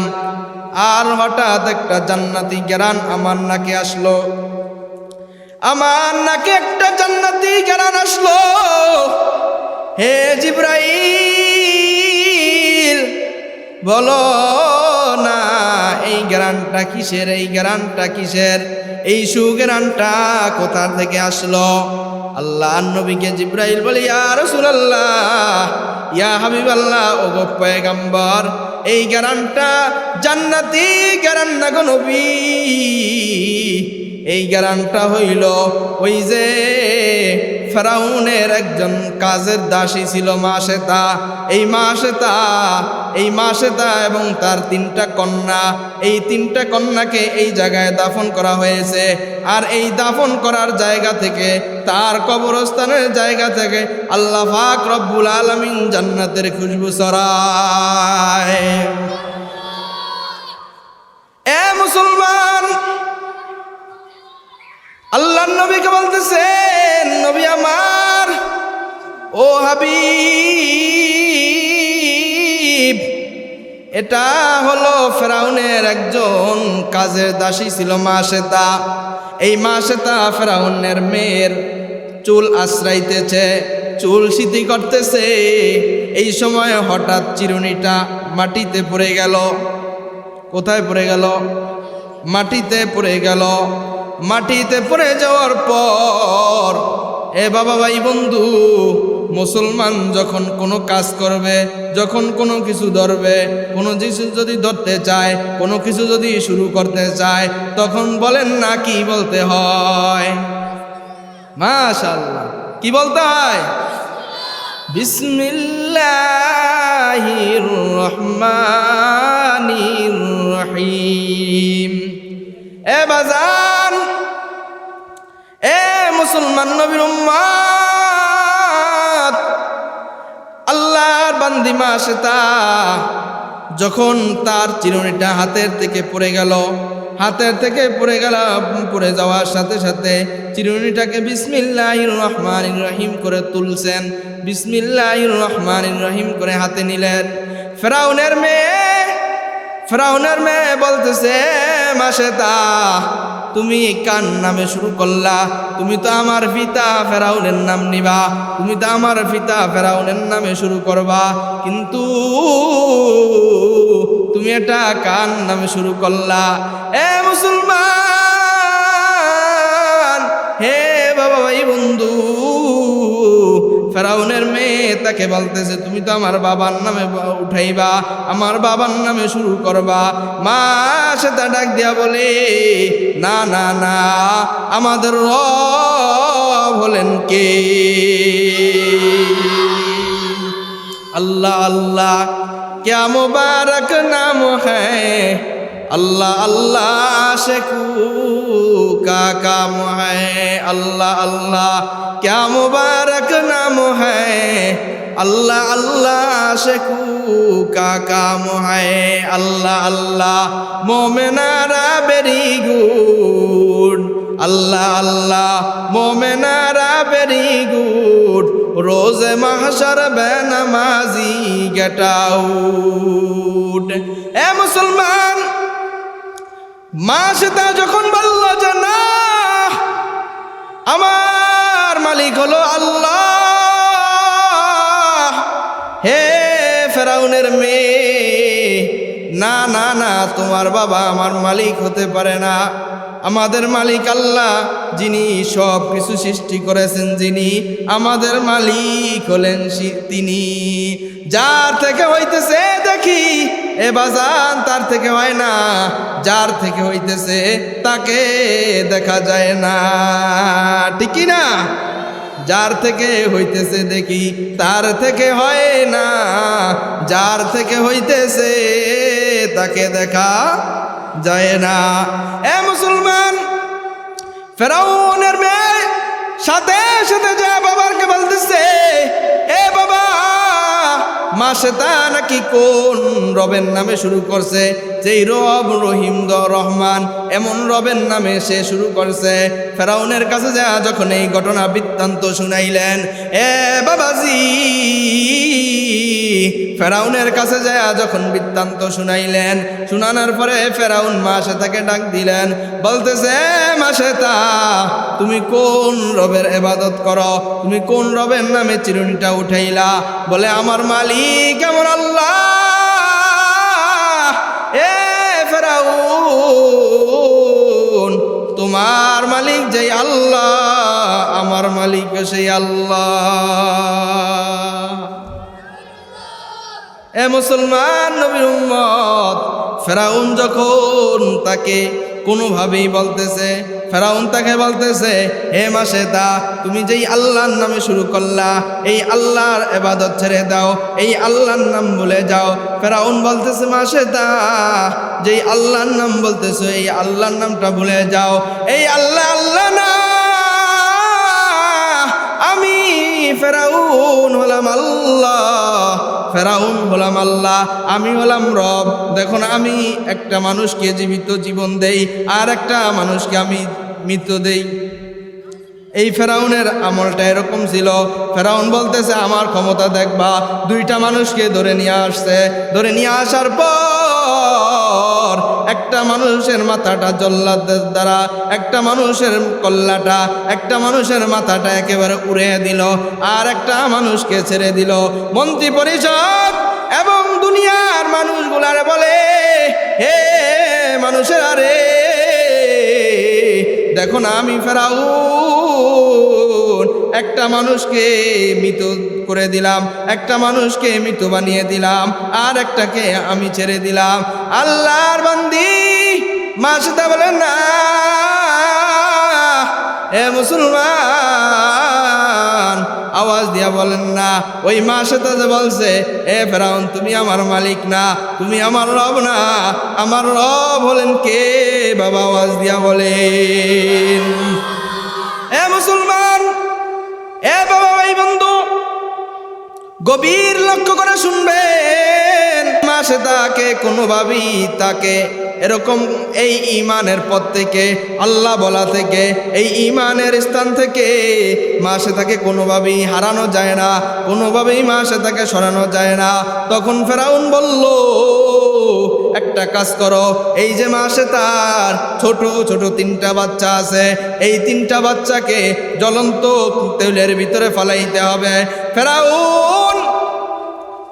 আর হঠাৎ একটা জান্নাতি ঘ্রাণ আমার নাকে আসলো, আমার নাকে একটা জান্নাতি ঘ্রাণ আসলো। হে জিবরাইল, বলো না এই ঘ্রাণটা কিসের, এই ঘ্রাণটা কিসের, এই সুঘ্রাণটা কোথা থেকে আসলো? আল্লাহ নবীকে জিবরাইল বলে, ইয়া রাসূলুল্লাহ, ইয়া হাবিবাল্লাহ, ও গো পয়গম্বর, এই ঘ্রাণটা জান্নাতি ঘ্রাণ না গো নবী, এই ঘ্রাণটা হইল ওই যে ফেরাউনের একজন কাজের দাসী ছিল মাশেতা, এই মাশেতা এবং তার 3টা কন্যা, এই 3টা কন্যাকে এই জায়গায় দাফন করা হয়েছে। আর এই দাফন করার জায়গা থেকে, তার কবরস্থানের জায়গা থেকে আল্লাহ পাক রব্বুল আলামিন জান্নাতের খুশবু ছড়ায়। এ মুসলমান, আল্লাহর নবীকে বলতেছেন, নবী আমার, ও হাবিব, এটা হলো ফেরাউনের একজন কাজের দাসী ছিল মাসেতা। এই মাসেতা ফেরাউনের মেয়ের চুল আশ্রাইতেছে, চুল সিদ্ধি করতেছে। এই সময় হঠাৎ চিরুনিটা মাটিতে পড়ে গেল। কোথায় পড়ে গেল? মাটিতে পড়ে গেল। মাটিতে পড়ে যাওয়ার পর, এ বাবা ভাই বন্ধু, মুসলমান যখন কোনো কাজ করবে, যখন কোনো কিছু ধরবে, কোনো কিছু যদি ধরতে চায়, কোনো কিছু যদি শুরু করতে চায়, তখন বলেন না কি বলতে হয়? মাশাআল্লাহ, কি বলতে হয়? বিসমিল্লাহির রহমানির রহিম। এ বাজান, এ মুসলমান নবীর উম্মত, আল্লাহর বান্দি মাসেতা যখন তার চিরুনিটা হাতের থেকে পড়ে গেল, হাতের থেকে পড়ে যাওয়ার সাথে সাথে চিরুনিটাকে বিসমিল্লাহির রহমানির রহিম করে তুলছেন, বিসমিল্লাহির রহমানির রহিম করে হাতে নিলেন। ফেরাউনের মেয়ে বলতেছে, মাসেতা তুমি কার নামে শুরু করলা? তুমি তো আমার পিতা ফেরাউনের নাম নিবা, তুমি তো আমার পিতা ফেরাউনের নামে শুরু করবা, কিন্তু তুমি এটা কার নামে শুরু করলা? এ মুসলমান, হে বাবা ভাই বন্ধু, ফেরাউনের মেয়ে তাকে বলতেছে, তুমি তো আমার বাবার নামে উঠাইবা, আমার বাবার নামে শুরু করবা। মা সেটা ডাক দিয়া বলে, না না না, আমাদের রব হলেন কে? अल्लाह अल्लाह क्या मुबारक नाम है, अल्लाह अल्लाह आशिकू का काम है, अल्लाह अल्लाह क्या मुबारक नाम है, अल्लाह अल्लाह आशिकू का काम है, अल्लाह अल्लाह मोमिनारा वेरी गुड, अल्लाह अल्लाह मोमिनारा वेरी गुड, रोज़े महशर बेनमाजी गेट आउट। ए मुसलमान, মাসেতা যখন বলল যে না, আমার মালিক হলো আল্লাহ, হে ফেরাউনের মেয়ে, না না না, তোমার বাবা আমার মালিক হতে পারে না। আমাদের মালিক আল্লাহ, যিনি সব কিছু সৃষ্টি করেছেন, যিনি আমাদের মালিক হলেন তিনি। যার থেকে হইতেছে দেখি এ বাজান, তার থেকে হয় না, যার থেকে হইতেছে তাকে দেখা যায় না, ঠিক কি না? যার থেকে হইতেছে দেখি, তার থেকে হয় না, যার থেকে হইতেছে তাকে দেখা যায় না। এ মুসলমান, ফেরাউনের মেয়ে সাথে সাথে যা বাবাকে বলতেছে, এ বাবা, মাসেতা নাকি কোন রবের নামে শুরু করছে, যেই রব রহিম রহমান, এমন রবের নামে সে শুরু করছে। ফেরাউনের কাছে যা যখন এই ঘটনা বৃত্তান্ত শুনাইলেন, এ বাবাজি, ফেরাউনের কাছে যায় যখন বৃত্তান্ত শুনাইলেন, শুনানোর পরে ফেরাউন মাসেতাকে ডাক দিলেন, বলতেছে, মাসেতা, তুমি কোন রবের ইবাদত করো? তুমি কোন রবের নামে চিরুনিটা উঠাইলা? বলে, আমার মালিক আমার আল্লাহ। এ ফেরাউন, তোমার মালিক যেই আল্লাহ, আমার মালিক সেই আল্লাহ। এ মুসলমান নবীর উম্মত, ফেরাউন যখন তাকে কোনোভাবেই বলতেছে, ফেরাউন তাকে বলতেছে, হে মাসেতা, তুমি যেই আল্লাহর নামে শুরু করলা, এই আল্লাহর ইবাদত ছেড়ে দাও, এই আল্লাহর নাম ভুলে যাও। ফেরাউন বলতেছে, মাসেতা, যেই আল্লাহর নাম বলতেছো, এই আল্লাহর নামটা ভুলে যাও। এই আল্লাহ আল্লাহ না, আমি ফেরাউন হলাম আল্লাহ, ফেরাউন হলাম আল্লাহ, আমি হলাম রব। দেখুন, আমি একটা মানুষকে জীবিত জীবন দেই, আর একটা মানুষকে আমি মৃত দেই। এই ফেরাউনের আমলটা এরকম ছিল। ফেরাউন বলতেছে আমার ক্ষমতা দেখবা। দুইটা মানুষকে ধরে নিয়ে আসছে। ধরে নিয়ে আসার পর একটা মানুষের মাথাটা জল্লাদের দ্বারা, একটা মানুষের কল্লাটা, একটা মানুষের মাথাটা একেবারে উড়িয়ে দিল, আর একটা মানুষকে ছেড়ে দিল। মন্ত্রী পরিষদ এবং দুনিয়ার মানুষগুলারে বলে, হে মানুষের আরে দেখো না, আমি ফেরাউন একটা মানুষকে মৃত করে দিলাম, একটা মানুষকে মৃত বানিয়ে দিলাম, আর একটাকে আমি ছেড়ে দিলাম। আল্লাহর বান্দি মাসিদা বলেন না, এ মুসলমান আওয়াজ দিয়া বলেন না। ওই মাসিদা যে বলছে, এ ফেরাউন তুমি আমার মালিক না, তুমি আমার রব না, আমার রব হলেন কে বাবা? আওয়াজ দিয়া বলেন। এ মুসলমান, এ বাবা, ভাই বন্ধু, গভীর লক্ষ্য করে শুনবেন। মাসে তাকে কোনোভাবেই তাকে এরকম এই ইমানের পথ থেকে, আল্লাহ বলা থেকে, এই ইমানের স্থান থেকে মাসে তাকে কোনোভাবেই হারানো যায় না, কোনোভাবেই মাসে তাকে সরানো যায় না। তখন ফেরাউন বলল, একটা কাজ করো, এই যে মাসে তার ছোট ছোট তিনটা বাচ্চা আছে, এই তিনটা বাচ্চাকে জ্বলন্ত তেলের ভিতরে ফালাইতে হবে। ফেরাউন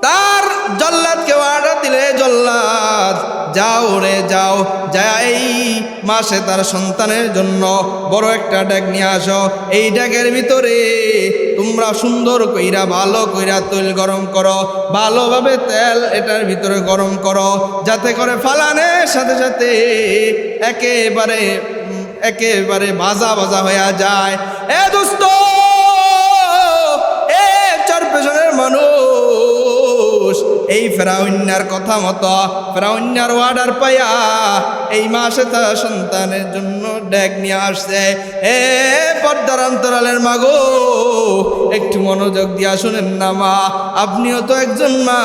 তার জল্লাদকে অর্ডার দিলে, জল্লাদ যাও রে যাও, যা এই মাসে তার সন্তানের জন্য বড় একটা ড্যাগ নিয়ে আসো। এই ড্যাগের ভিতরে তোমরা সুন্দর কইরা ভালো কইরা তেল গরম করো, ভালোভাবে তেল এটার ভিতরে গরম করো, যাতে করে ফালানের সাথে সাথে একেবারে একেবারে ভাজা ভাজা হয়ে যায়। এ দোস্ত, এ চার পেছনের মানুষ, এই ফেরাউন্যার কথা মতো, ফেরাউন্যার অর্ডার পাইয়া এই মাসে তার সন্তানের জন্য ড্যাগ নিয়ে আসছে। এ পর্দার অন্তরালের মাগো, একটু মনোযোগ দিয়া শুনেন না মা, আপনিও তো একজন মা,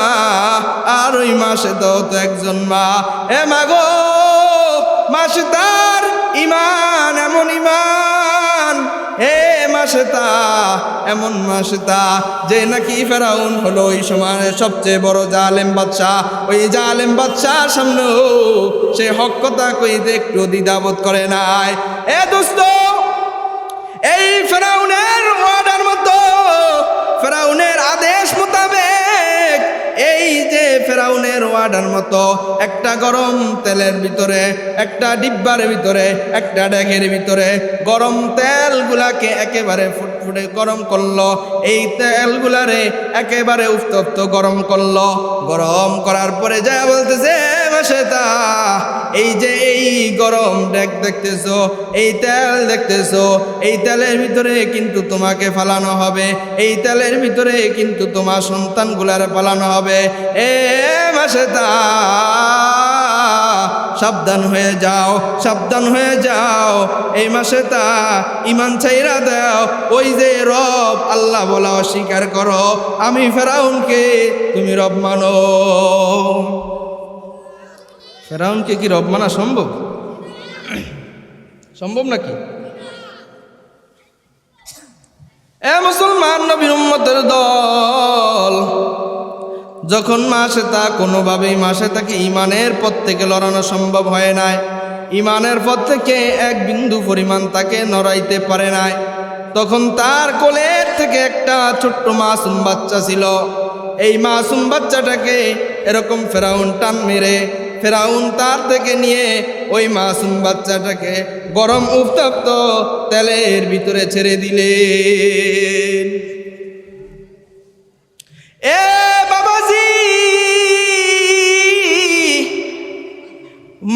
আর ওই মাসে তো একজন মা। এ মাগো, মাসে তার ইমান এমন ইমান, এ মাসেতা এমন মাসেতা যে নাকি ফেরাউন হলো ওই সময়ের সবচেয়ে বড় জালেম বাদশাহ। ওই জালেম বাদশার সামনেও সে হক কথা কইতে একটু দ্বিধাবোধ করে নাই। এ দোস্ত, এই ফেরাউনের অর্ডার মতো, ফেরাউনের আদেশ মোতাবেক, এই যে ফেরাউনের অর্ডার মতো একটা গরম তেলের ভিতরে, একটা ডিব্বার ভিতরে, একটা ড্যাগের ভিতরে গরম তেলগুলাকে একেবারে ফুটফুটে গরম করলো। এই তেলগুলারে একেবারে উত্তপ্ত গরম করলো। গরম করার পরে যা বলতেছে, মাসেতা এই যে এই গরম ড্যাগ দেখতেছো, এই তেল দেখতেছো, এই তেলের ভিতরে কিন্তু তোমাকে ফালানো হবে, এই তেলের ভিতরে কিন্তু তোমার সন্তানগুলার ফালানো হবে। এ মাসেতা সাবধান হয়ে যাও, সাবধান হয়ে যাও। এই মাসেতা ইমান ছাইরা দাও, ওই যে রব আল্লাহ বলা অস্বীকার করো। আমি ফেরাউনকে তুমি রব মানো। ফেরাউনকে কি রব মানা সম্ভব? সম্ভব নাকি? এ মুসলমান নবীর উম্মতের দল, যখন মাসেতা কোনোভাবেই মাসেতাকে ইমানের পথ থেকে লড়ানো সম্ভব হয় নাই, ইমানের পথ থেকে এক বিন্দু পরিমাণ তাকে নড়াইতে পারে নাই, তখন তার কোলের থেকে একটা ছোট্ট মাসুম বাচ্চা ছিল। এই মাসুম বাচ্চাটাকে এরকম ফেরাউন টান মেরে, ফেরাউন তার থেকে নিয়ে ওই মাসুম বাচ্চাটাকে গরম উত্তপ্ত তেলের ভিতরে ছেড়ে দিলেন। এ বাবাজি,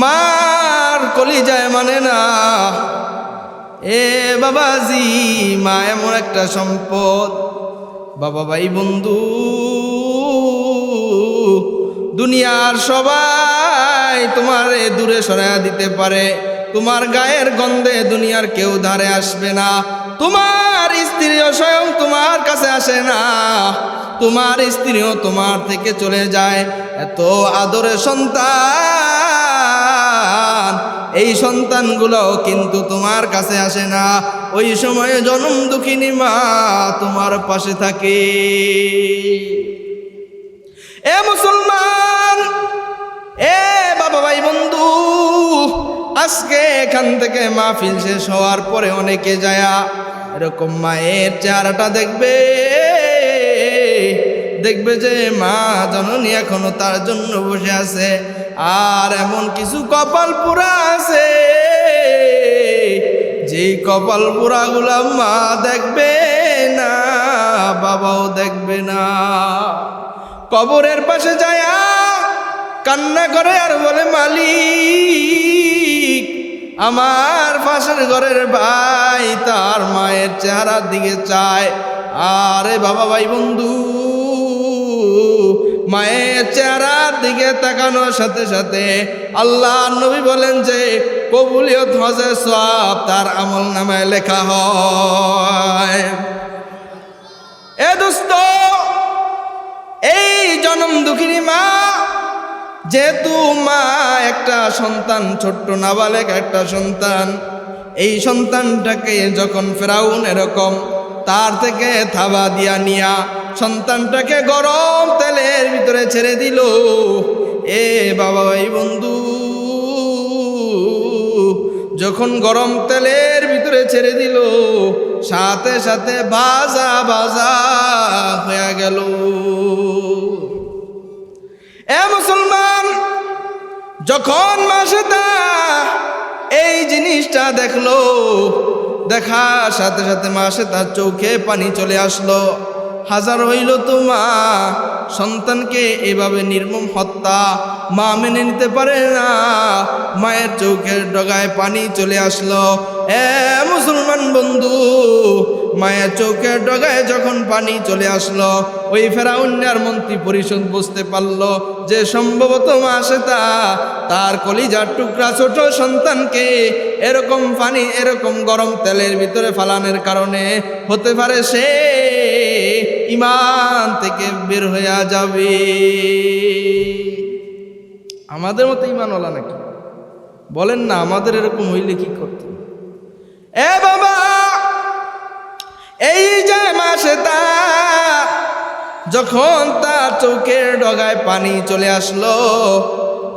মার কলিজায় মানে না। এ বাবাজি, মা এমন একটা সম্পদ। বাবা, ভাই, বন্ধু, দুনিয়ার সবাই তোমারে দূরে সরাইয়া দিতে পারে, তোমার গায়ের গন্ধে দুনিয়ার কেউ ধারে আসবে না, তোমার স্ত্রীও স্বয়ং তোমার কাছে আসে না, তোমার স্ত্রীও তোমার থেকে চলে যায়। এত আদরের সন্তান এই সন্তানগুলো কিন্তু তোমার কাছে আসে না। ওই সময়ে জনম দুঃখিনী মা তোমার পাশে থাকে। এ মুসলমান, এ বাবা ভাই বন্ধু, আজকে এখান থেকে মাহফিল শেষ হওয়ার পরে অনেকে যায়া এরকম মায়ের চেহারাটা দেখবে যে মা জননী এখনো তার জন্য বসে আছে। আর এমন কিছু কপাল পোড়া আছে, যেই কপাল পোড়াগুলা মা দেখবে না, বাবাও দেখবে না। কবরের পাশে যায়া কান্না করে আর বলে, মালিক, আমার পাশের ঘরের ভাই তার মায়ের চেহারার দিকে চায়। আরে বাবা ভাই বন্ধু, মায়ের চেহারার দিকে তাকানোর সাথে সাথে আল্লাহ নবী বলেন যে কবুলিয়ত হজের সওয়াব তার আমল নামায় লেখা হয়। এ দোস্ত, এই জনম দুঃখিনী মা, যেহেতু মা একটা সন্তান, ছোট্ট নাবালেক একটা সন্তান, এই সন্তানটাকে যখন ফেরাউন এরকম তার থেকে থাবা দিয়া নিয়া সন্তানটাকে গরম তেলের ভিতরে ছেড়ে দিল। এ বাবা ভাই বন্ধু, যখন গরম তেলের ভিতরে ছেড়ে দিল, সাথে সাথে ভাজা ভাজা হয়ে গেল। এ মুসলমান, যখন মাসেতা এই জিনিসটা দেখলো, দেখার সাথে সাথে মাসে তার চোখে পানি চলে আসলো। হাজার হইল তো মা, সন্তানকে এভাবে নির্মম হত্যা মা মেনে নিতে পারে না। মায়ের চোখের ডগায় পানি চলে আসলো। এ মুসলমান বন্ধু, মায়ের চোখের ডগায় যখন পানি চলে আসলো, ওই ফেরাউনের মন্ত্রী পরিষদ বুঝতে পারলো যে সম্ভবত মাসেতা তার কলিজার টুকরা ছোট সন্তানকে এরকম পানি, এরকম গরম তেলের ভিতরে ফালানোর কারণে হতে পারে সে ঈমান থেকে বের হয়ে যাবে। আমাদের মতো ঈমানওয়ালা নাকি? বলেন না, আমাদের এরকম হইলে কি করতে? এ বাবা, এই যে মাসেতা যখন তার চোখের ডগায় পানি চলে আসলো,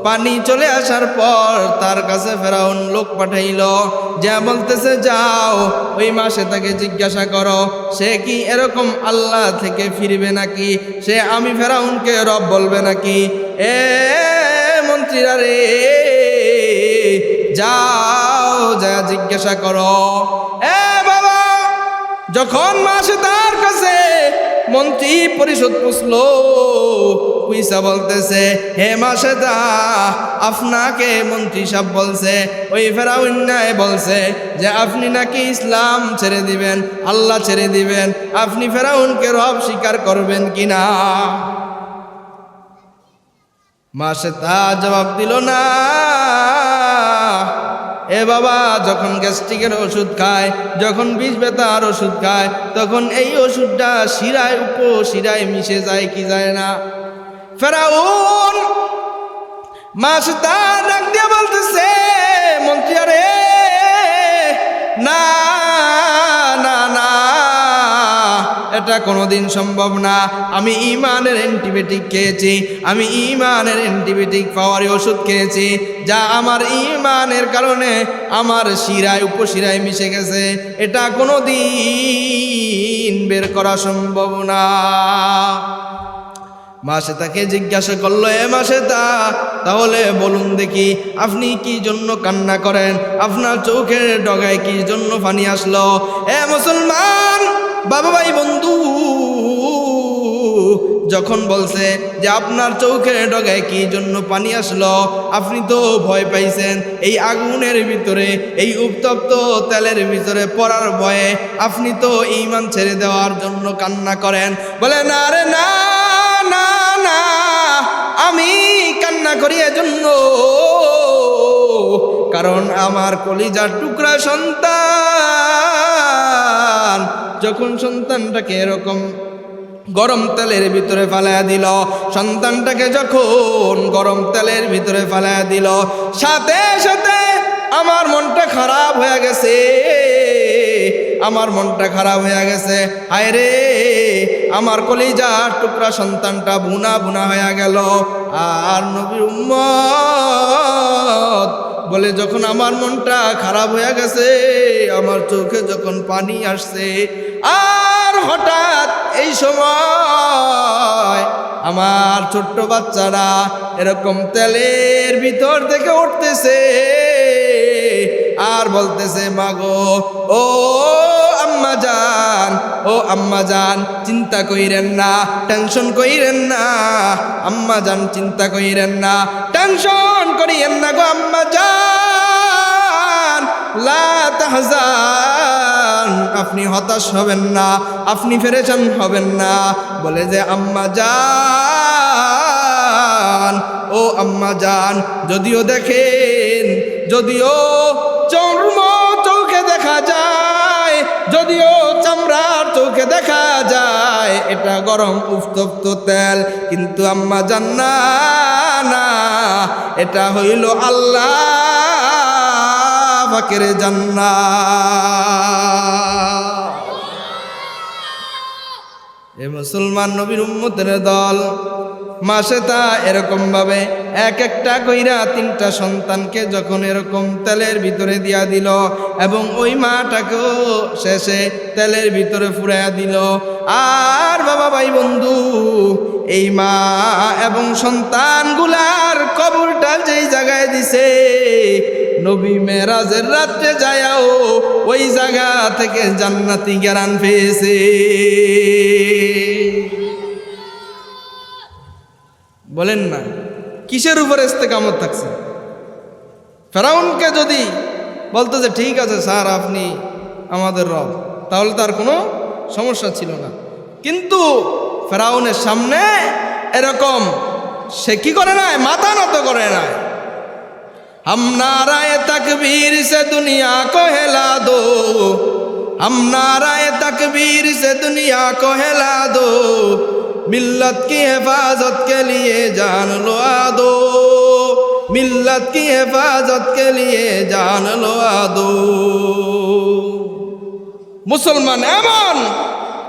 পানি চলে আসার পর তার কাছে ফেরাউন লোক পাঠাইল, যা বলতেছে যাও ওই মাসে তাকে জিজ্ঞাসা করো সে কি এরকম আল্লাহ থেকে ফিরবে নাকি, সে আমি ফেরাউনকে রব বলবে নাকি। এ মন্ত্রীরা রে, যাও যা জিজ্ঞাসা করো। এ বাবা, যখন মাসে তার কাছে মন্ত্রী পরিষদ পুছলো, পুইসা বলতেছে, হে মাসেদা, আপনাকে মন্ত্রী সাহেব বলছে, ওই ফেরাউন বলছে যে আপনি নাকি ইসলাম ছেড়ে দিবেন, আল্লাহ ছেড়ে দিবেন, আপনি ফেরাউনকে রব স্বীকার করবেন কিনা। মাসেদা জবাব দিল না। এ বাবা, যখন গ্যাস্ট্রিকের ওষুধ খায়, যখন বিষ ব্যথার ওষুধ খায়, তখন এই ওষুধটা শিরায় উপশিরায় মিশে যায় কি যায় না। ফেরাউন মাসেদা ডাক দিয়ে বলতেছে, মন্ত্রী আরে না না না, এটা কোনোদিন সম্ভব না। আমি ঈমানের অ্যান্টিবায়োটিক খেয়েছি, আমি ঈমানের অ্যান্টিবায়োটিক পাওয়ারই ওষুধ খেয়েছি, যা আমার ঈমানের কারণে আমার শিরায় উপশিরায় মিশে গেছে, এটা কোনোদিন বের করা সম্ভব না। মাসেতাকে জিজ্ঞাসা করলো, এ মাসেতা, তাহলে বলুন দেখি আপনি কি জন্য কান্না করেন, আপনার চোখের ডগায় কি জন্য পানি আসলো। এ মুসলমান বাবা ভাই বন্ধু, যখন বলছে যে আপনার চোখের ডগায় কি জন্য পানি আসলো, আপনি তো ভয় পাইছেন, এই আগুনের ভিতরে, এই উত্তপ্ত তেলের ভিতরে পড়ার ভয়ে আপনি তো ঈমান ছেড়ে দেওয়ার জন্য কান্না করেন। বলে না রে না না না, আমি কান্না করি এজন্য কারণ আমার কলিজার টুকরা সন্তান যখন সন্তানটাকে এরকম গরম তেলের ভিতরে ফালাইয়া দিল, সন্তানটাকে যখন গরম তেলের ভিতরে ফালাইয়া দিল, সাথে সাথে আমার মনটা খারাপ হয়ে গেছে, আমার মনটা খারাপ হয়ে গেছে। হায় রে, আমার কলিজার টুকরা সন্তানটা বুনা বুনা হয়ে গেল। আর নবীর উম্মত বলে, যখন আমার মনটা খারাপ হয়ে গেছে, আমার চোখে যখন পানি আসছে, আর হঠাৎ এই সময় আমার ছোট্ট বাচ্চারা এরকম তেলের ভিতর থেকে উঠতেছে আর বলতেছে, মাগো ও আম্মা জান, ও আম্মা জান, চিন্তা কইরেন না, টেনশন কইরেন না আম্মা জান, চিন্তা কইরেন না, টেনশন করিয়েন না গো আম্মা জান, লা তাহজান, আপনি হতাশ হবেন না, আপনি পেরেশান হবেন না। বলে যে আম্মা জান, ও আম্মা জান, যদিও দেখেন, যদিও চর্ম চোখে দেখা যায়, যদিও চামড়ার চোখে দেখা যায় এটা গরম উত্তপ্ত তেল, কিন্তু আম্মা জান না, না, এটা হইল আল্লাহ পাকের জান্নাত। এ মুসলমান নবীর উম্মতের দল, মাসে তা এরকম ভাবে এক একটা কইরা 3টা সন্তানকে যখন এরকম তেলের ভিতরে দিয়া দিল, এবং ওই মাটাকেও শেষে তেলের ভিতরে ফুরাইয়া দিল। আর বাবা ভাই বন্ধু, এই মা এবং সন্তানগুলার কবরটা যেই জায়গায় দিছে, নবী মেরাজের রাত্রে যায়াও ওই জায়গা থেকে জান্নাতি জ্ঞান পেয়েছে। বলেন না, কিসের উপরে ইস্তেকামত থাকছে? ফেরাউনকে যদি বলতো যে ঠিক আছে স্যার আপনি আমাদের রব, তাহলে তার কোনো সমস্যা ছিল না। কিন্তু ফেরাউনের সামনে এরকম সে কি করে নাই, মাথা নত করে নাই। हम नाराए तकबीर से दुनिया को हिला दो, हम नाराए तकबीर से दुनिया को हिला दो, मिल्लत की हिफाजत के लिए जान लो आदो, मिल्लत की हिफाजत के लिए जान लो आदो। मुसलमान एमन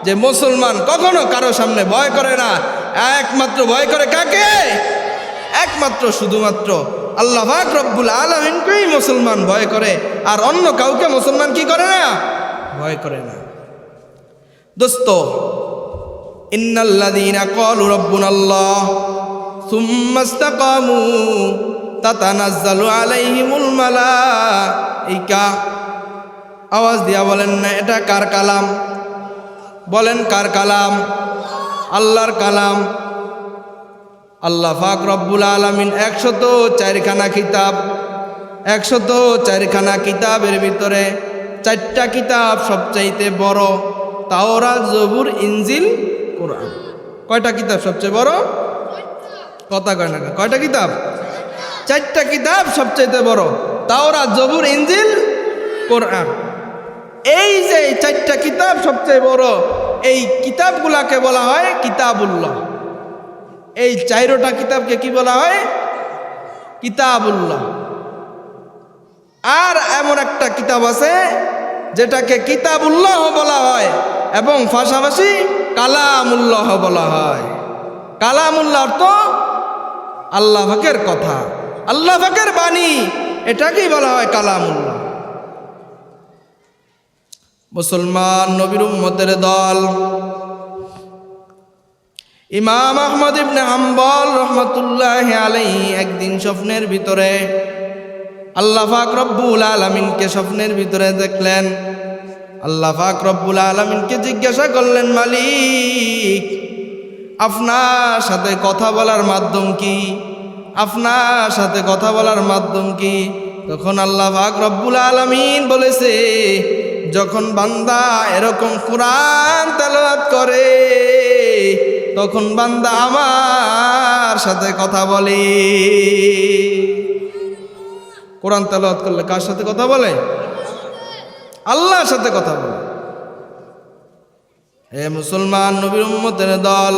যে মুসলমান কখনো কারো সামনে ভয় করে না, একমাত্র ভয় করে কাকে? একমাত্র শুধুমাত্র আল্লাহ পাক রব্বুল আলামিনকেই মুসলমান ভয় করে, আর অন্য কাউকে মুসলমান কি করে না? ভয় করে না। দোস্ত, ইন্নাল্লাযীনা ক্বালু রাব্বুনাল্লাহ সুম্মা ইসতাকামু তাতানাজ্জালু আলাইহিমুল মালাইকা। আওয়াজ দিয়া বলেন না এটা কার কালাম? বলেন কার কালাম? আল্লাহর কালাম। আল্লাহ পাক রব্বুল আলামিন 104খানা কিতাব, 104খানা কিতাবের ভিতরে 4টা কিতাব সবচাইতে বড়, তাওরাত, জবুর, ইনজিল, কোরআন। কয়টা কিতাব সবচেয়ে বড়? কথা কয় না, কয়টা কিতাব? 4টা কিতাব সবচাইতে বড়, তাওরাত, জবুর, ইনজিল, কোরআন। এই যে 4টা কিতাব সবচেয়ে বড়, এই কিতাবগুলাকে বলা হয় কিতাবুল্লাহ। এই 4টা কিতাবকে কি বলা হয়? কিতাবুল্লাহ। আর এমন একটা কিতাব আছে যেটাকে কিতাবুল্লাহ বলা হয় এবং পাশাপাশি কালামুল্লাহ বলা হয়। কালামুল্লাহ অর্থ আল্লাহ পাকের কথা, আল্লাহ পাকের বাণী, এটাকেই বলা হয় কালামুল্লাহ। মুসলমান নবীর উম্মতের দল, ইমাম আহমদ ইবনে হাম্বল রহমতুল্লাহি আলাইহি একদিন স্বপ্নের ভিতরে আল্লাহ পাক রব্বুল আলামিনকে স্বপ্নের ভিতরে দেখলেন। আল্লাহ পাক রব্বুল আলামিনকে জিজ্ঞাসা করলেন, মালিক আপনার সাথে কথা বলার মাধ্যম কি? আপনার সাথে কথা বলার মাধ্যম কি? তখন আল্লাহ পাক রব্বুল আলামিন বলেছে, যখন বান্দা এরকম কোরআন তেলাওয়াত করে তখন বান্দা আমার সাথে কথা বলে। কোরআন তেলাওয়াত করলে কার সাথে কথা বলে? আল্লাহর সাথে কথা বলে। হে মুসলমান নবীর উম্মতের দল,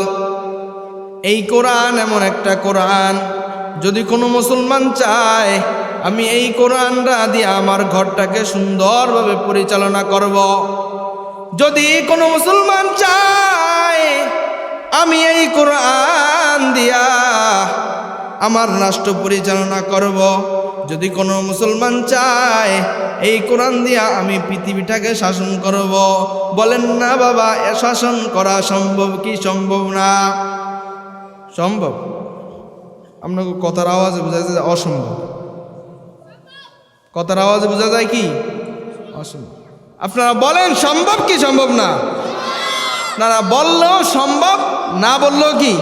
এই কোরআন এমন একটা কোরআন, যদি কোনো মুসলমান চায় আমি এই কোরআনটা দিয়ে আমার ঘরটাকে সুন্দরভাবে পরিচালনা করব। যদি কোনো মুসলমান চায় আমি এই কোরআন দিয়া আমার রাষ্ট্র পরিচালনা করব, যদি কোনো মুসলমান চায় এই কোরআন দিয়া আমি পৃথিবীটাকে শাসন করব, বলেন না বাবা এ শাসন করা সম্ভব কি সম্ভব না? সম্ভব? আপনাকে কথার আওয়াজে বোঝা যায় অসম্ভব। কথার আওয়াজে বোঝা যায় কি অসম্ভব। আপনারা বলেন সম্ভব কি সম্ভব না? আপনারা বললেও সম্ভব, না বললেও কি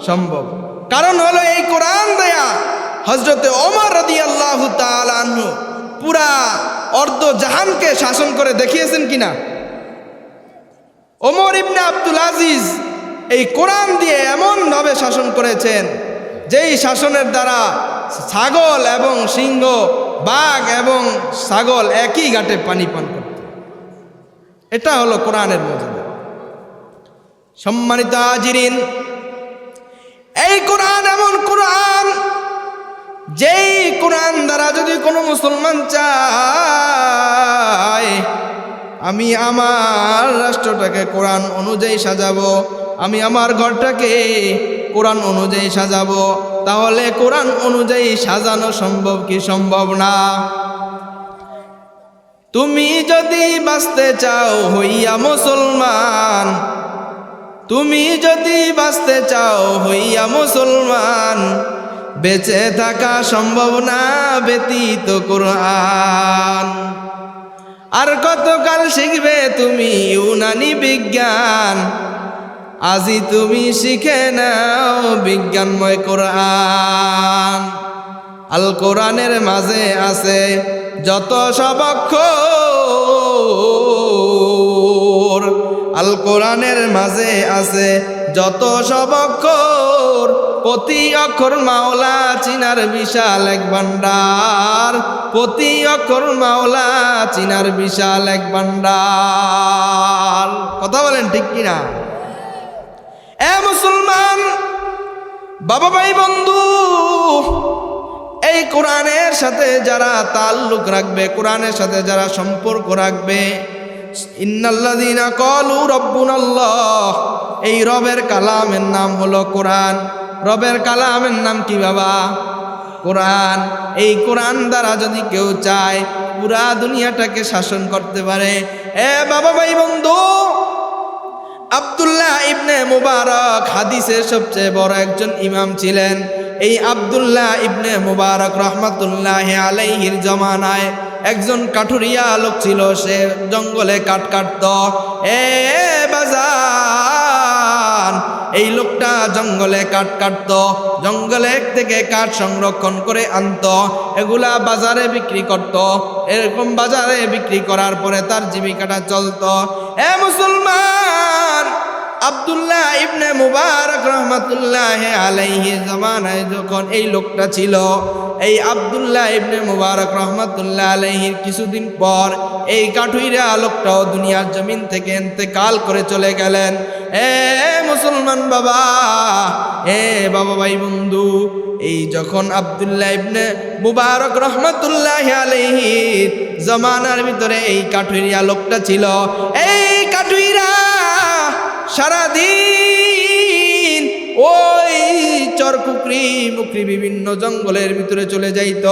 সম্ভব। কারণ হলো এই কোরআন দেয়া হযরতে ওমর রাদিয়াল্লাহু তাআলা আনহু পুরা অর্ধ জাহানকে শাসন করে দেখিয়েছেন কিনা? ওমর ইবনে আব্দুল আজিজ এই কোরআন দিয়ে এমনভাবে শাসন করেছেন যেই শাসনের দ্বারা ছাগল এবং সিংহ, বাঘ এবং ছাগল একই ঘাটে পানি পান করত। এটা হলো কোরআনের মর্যাদা। সম্মানিত হাজিরিন, এই কোরআন এমন কোরআন যেই কোরআন দ্বারা যদি কোনো মুসলমান চায় আমি আমার রাষ্ট্রটাকে কোরআন অনুযায়ী সাজাবো, আমি আমার ঘরটাকে কোরআন অনুযায়ী সাজাবো, তাহলে কোরআন অনুযায়ী সাজানো সম্ভব কি সম্ভব না? তুমি যদি বাঁচতে চাও হইয়া মুসলমান, তুমি যদি বাঁচতে চাও হইয়া মুসলমান, বেঁচে থাকা সম্ভব না ব্যতীত কোরআন। আর কতকাল শিখবে তুমি ইউনানি বিজ্ঞান, আজি তুমি শিখে নাও বিজ্ঞানময় কোরআন। আল কোরআনের মাঝে আছে যত সব অক্ষর, আল কোরআনের মাঝে আছে যত সব অক্ষর, প্রতি অক্ষর মাওলা চিনার বিশাল এক ভান্ডার, প্রতি অক্ষর মাওলা চিনার বিশাল এক ভান্ডার। কথা বলেন ঠিক কিনা? এ মুসলমান বাবা ভাই বন্ধু, এই কোরআনের সাথে যারা তাল্লুক রাখবে, কোরআনের সাথে যারা সম্পর্ক রাখবে, ইন্নাল্লাযীনা ক্বালু রাব্বুনাল্লাহ, এই রবের কালামের নাম হলো কোরআন। রবের কালামের নাম কি বাবা? কোরআন। এই কোরআন দ্বারা যদি কেউ চায় পুরা দুনিয়াটাকে শাসন করতে পারে। এ বাবা ভাই বন্ধু, আব্দুল্লাহ ইবনে মুবারক হাদিসের সবচেয়ে বড় একজন ইমাম ছিলেন। এই আব্দুল্লাহ ইবনে মুবারক রহমাতুল্লাহি আলাইহির জমানায় একজন কাঠুরিয়া লোক ছিল, সে জঙ্গলে কাঠ কাটত। এ বাজান, এই লোকটা জঙ্গলে কাঠ কাটত, জঙ্গলে থেকে কাঠ সংরক্ষণ করে আনত, এগুলা বাজারে বিক্রি করত। এরকম বাজারে বিক্রি করার পরে তার জীবিকাটা চলত। এ মুসলমান, আব্দুল্লাহ ইবনে মুবারক রহমাতুল্লাহি আলাইহি জামানায় যখন এই লোকটা ছিল, এই আব্দুল্লাহ ইবনে মুবারক রহমাতুল্লাহ আলাইহির কিছুদিন পর এই কাঠুইরা লোকটাও দুনিয়ার জমিন থেকে ইন্তেকাল করে চলে গেলেন। এ মুসলমান বাবা, এ বাবা ভাই বন্ধু, এই যখন আব্দুল্লাহ ইবনে মুবারক রহমাতুল্লাহি আলাইহির জামানার ভিতরে এই কাঠুইরা লোকটা ছিল, এই কাঠুইরা সারাদিন ওই চরকুকরি মুকরি বিভিন্ন জঙ্গলের ভিতরে চলে যাইত,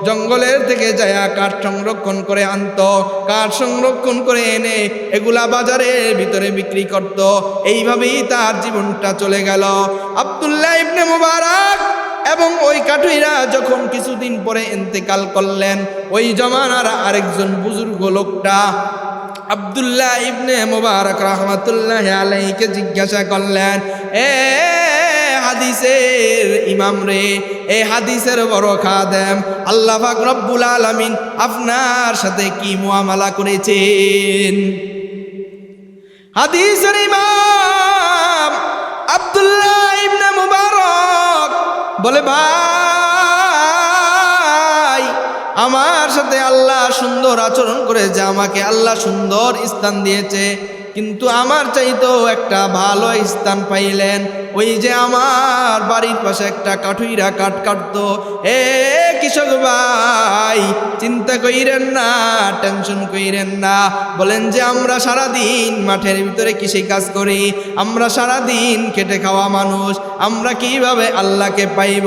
জঙ্গলের থেকে যায়া কাঠ সংরক্ষণ করে আনত, কাঠ সংরক্ষণ করে এনে এগুলা বাজারের ভিতরে বিক্রি করত। এইভাবেই তার জীবনটা চলে গেল। আব্দুল্লাহ ইবনে মুবারক এবং ওই কাঠুইরা যখন কিছুদিন পরে ইন্তেকাল করলেন, ওই জমানার আরেকজন বুজুর্গ লোকটা আব্দুল্লাহ ইবনে মুবারক রহমাতুল্লাহি আলাইহিকে জিজ্ঞাসা করলেন, এ হাদিসের ইমাম রে, এ হাদিসের বড় খাদেম, আল্লাহ পাক রব্বুল আলামিন আপনার সাথে কি মুআমালা করেছেন? হাদিসের ইমাম আব্দুল্লাহ ইবনে মুবারক বলে, ভাই আমার সাথে আল্লাহ সুন্দর আচরণ করেছে, আমাকে আল্লাহ সুন্দর স্থান দিয়েছে, কিন্তু আমার চাইতেও একটা ভালো স্থান পাইলেন। ওই যে আমার বাড়ির পাশে একটা কাঠুইরা কাঠ কাটতো। এ কৃষক ভাই, চিন্তা কইরেন না, টেনশন কইরেন না। বলেন যে আমরা সারাদিন মাঠের ভিতরে কৃষি কাজ করি, আমরা সারাদিন খেটে খাওয়া মানুষ, আমরা কিভাবে আল্লাহকে পাইব?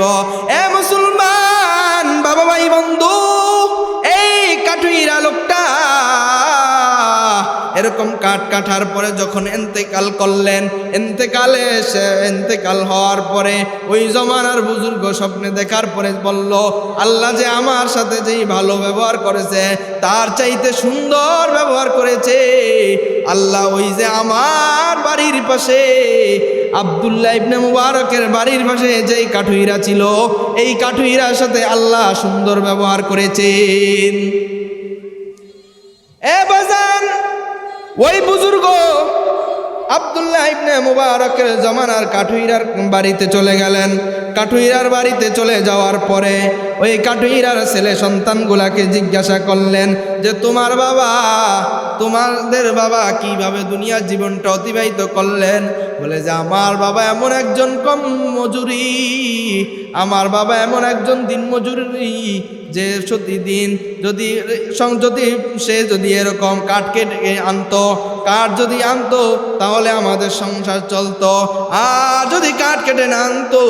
এ মুসলমান বাবা ভাই বন্ধু, এই কাঠুইরা লোকটা এরকম কাঠ কাটার পরে যখন ইন্তেকাল করলেন, ইন্তেকাল হওয়ার পরে ওই জমানার বুজুর্গ স্বপ্নে দেখার পরে বলল, আল্লাহ যে আমার সাথে যেই ভালো ব্যবহার করেছে তার চাইতে সুন্দর ব্যবহার করেছে। আল্লাহ ওই যে আমার বাড়ির পাশে আব্দুল্লাহ ইবনে মুবারকের বাড়ির পাশে যেই কাঠুইরা ছিল, এই কাঠুইরার সাথে আল্লাহ সুন্দর ব্যবহার করেছেন। এ বাজান, ওই বুজুর্গ আব্দুল্লাহ ইবনে মুবারকের জমানার কাঠুইরার বাড়িতে চলে গেলেন। কাঠুইরার বাড়িতে চলে যাওয়ার পরে ওই কাঠুইরার ছেলে সন্তানগুলাকে জিজ্ঞাসা করলেন যে তোমাদের বাবা কিভাবে দুনিয়ার জীবনটা অতিবাহিত করলেন? বলে যে আমার বাবা এমন একজন কম মজুরি, আমার বাবা এমন একজন দিন মজুরি যে প্রতিদিন যদি এরকম কাঠ কেটে আনতো, কাঠ যদি আনতো তাহলে আমাদের সংসার চলতো, আর যদি কাঠ কেটে না আনতো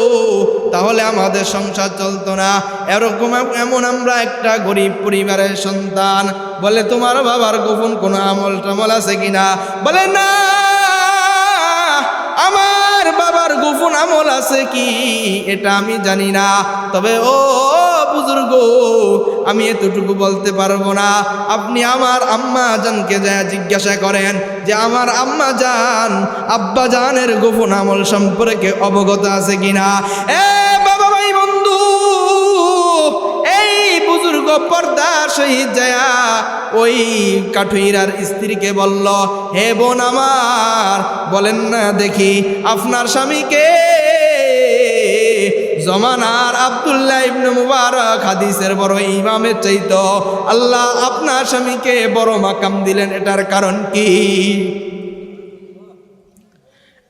তাহলে আমাদের সংসার চলতো না। এমন আমরা একটা গরিব পরিবারের সন্তান। বলে তোমার বাবার গোপন কোনো আমল টামল আছে কিনা? বলে না, আমার বাবার গোপন আমল আছে কি এটা আমি জানি না, তবে ও বুজুর্গ আমি এতটুকু বলতে পারবো না। আপনি আমার আম্মা জানকে যা জিজ্ঞাসা করেন যে আমার আম্মা জান আব্বা জানের গোপন আমল সম্পর্কে অবগত আছে কিনা। এ বাবা ভাই বন্ধু, এই বুজুর্গ পর্দার সহিত যায়া ওই কাঠুইরার স্ত্রীকে বলল, হে বোন আমার, বলেন না দেখি আপনার স্বামীকে জমানার আব্দুল্লাহ ইবনে মুবারক হাদিসের বড় ইমামের চাইতো আল্লাহ আপনার স্বামীকে বড় মাকাম দিলেন, এটার কারণ কি?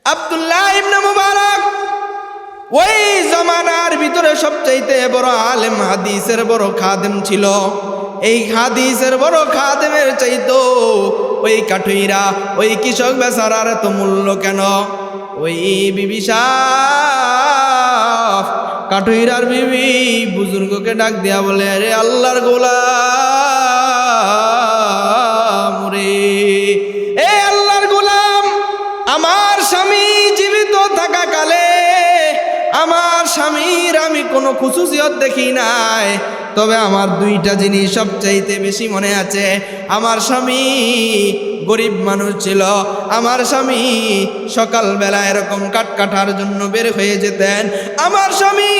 আব্দুল্লাহ ইবনে মুবারক ওই জমানার ভিতরে সবচাইতে বড় আলেম, হাদিসের বড় খাদেম ছিল। এই হাদিসের বড় খাদেমের চাইতো ওই কাঠুইরা, ওই কৃষক বেচারার এত মূল্য কেন? ওই বিবি সাফ কাঠুইরার বিবি বুজুর্গকে ডাক দিয়া বলে, আরে আল্লাহর গোলাম রে, এ আল্লাহর গোলাম, আমার স্বামী জীবিত থাকাকালে আমার স্বামীর আমি কোনো খুশুসিয়ত দেখি নাই, তবে আমার দুইটা জিনিস সবচাইতে বেশি মনে আছে। আমার স্বামী গরিব মানুষ ছিল, আমার স্বামী সকালবেলা এরকম কাঠ কাটার জন্য বের হয়ে যেতেন, আমার স্বামী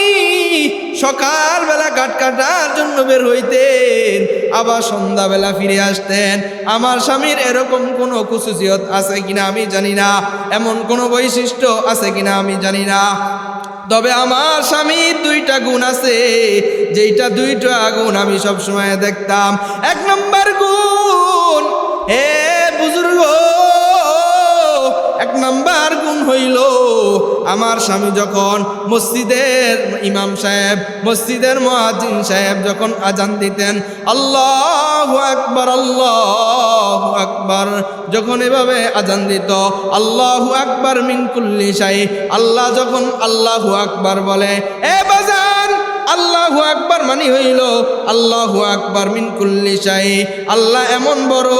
সকালবেলা কাঠ কাটার জন্য বের হইতেন, আবার সন্ধ্যাবেলা ফিরে আসতেন। আমার স্বামীর এরকম কোনো খুশুসিয়ত আছে কিনা আমি জানি না, এমন কোনো বৈশিষ্ট্য আছে কিনা আমি জানি না, তবে আমার স্বামীর দুইটা গুণ আছে, যেইটা দুইটা গুণ আমি সবসময় দেখতাম। এক নম্বর গুণ, হে বুজুর্গ, এক নম্বর গুণ হইল আমার স্বামী যখন মসজিদের ইমাম সাহেব, মসজিদের মুয়াজ্জিন সাহেব যখন আজান দিতেন, আল্লাহু আকবার আল্লাহু আকবার, যখন এভাবে আজান দিত, আল্লাহু আকবার মিন কুল্লি শাই, আল্লাহ যখন আল্লাহু আকবার বলে, এ বাজান আল্লাহু আকবার মানে হইল আল্লাহু আকবার মিন কুল্লি শাই, আল্লাহ এমন বড়।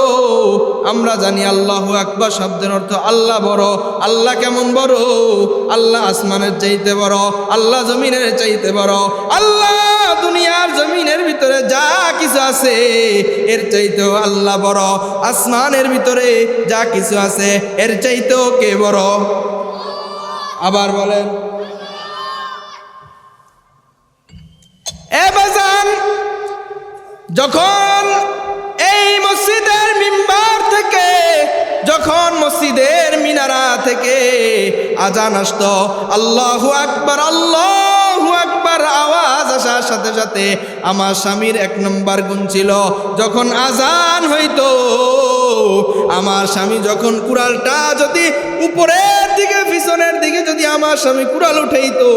আমরা জানি আল্লাহু আকবার শব্দের অর্থ আল্লাহ বড়। আল্লাহ কেমন বড়? আল্লাহ আসমানের চাইতে বড়, আল্লাহ জমিনের চাইতে বড়, আল্লাহ দুনিয়ার জমিনের ভিতরে যা কিছু আছে এর চাইতেও আল্লাহ বড়, আসমানের ভিতরে যা কিছু আছে এর চাইতেও কে বড়? আবার বলেন। এ বাজান, যখন এই মসজিদের মিম্বার থেকে, যখন মসজিদের মিনারা থেকে আজান আসতো, আল্লাহু আকবার আল্লাহু আকবার আওয়াজ আসার সাথে সাথে আমার স্বামীর এক নম্বর গুণ ছিল, যখন আজান হইতো আমার স্বামী যখন কুড়ালটা যদি উপরের দিকে পিছনের দিকে যদি আমার স্বামী কুড়াল উঠাইতো,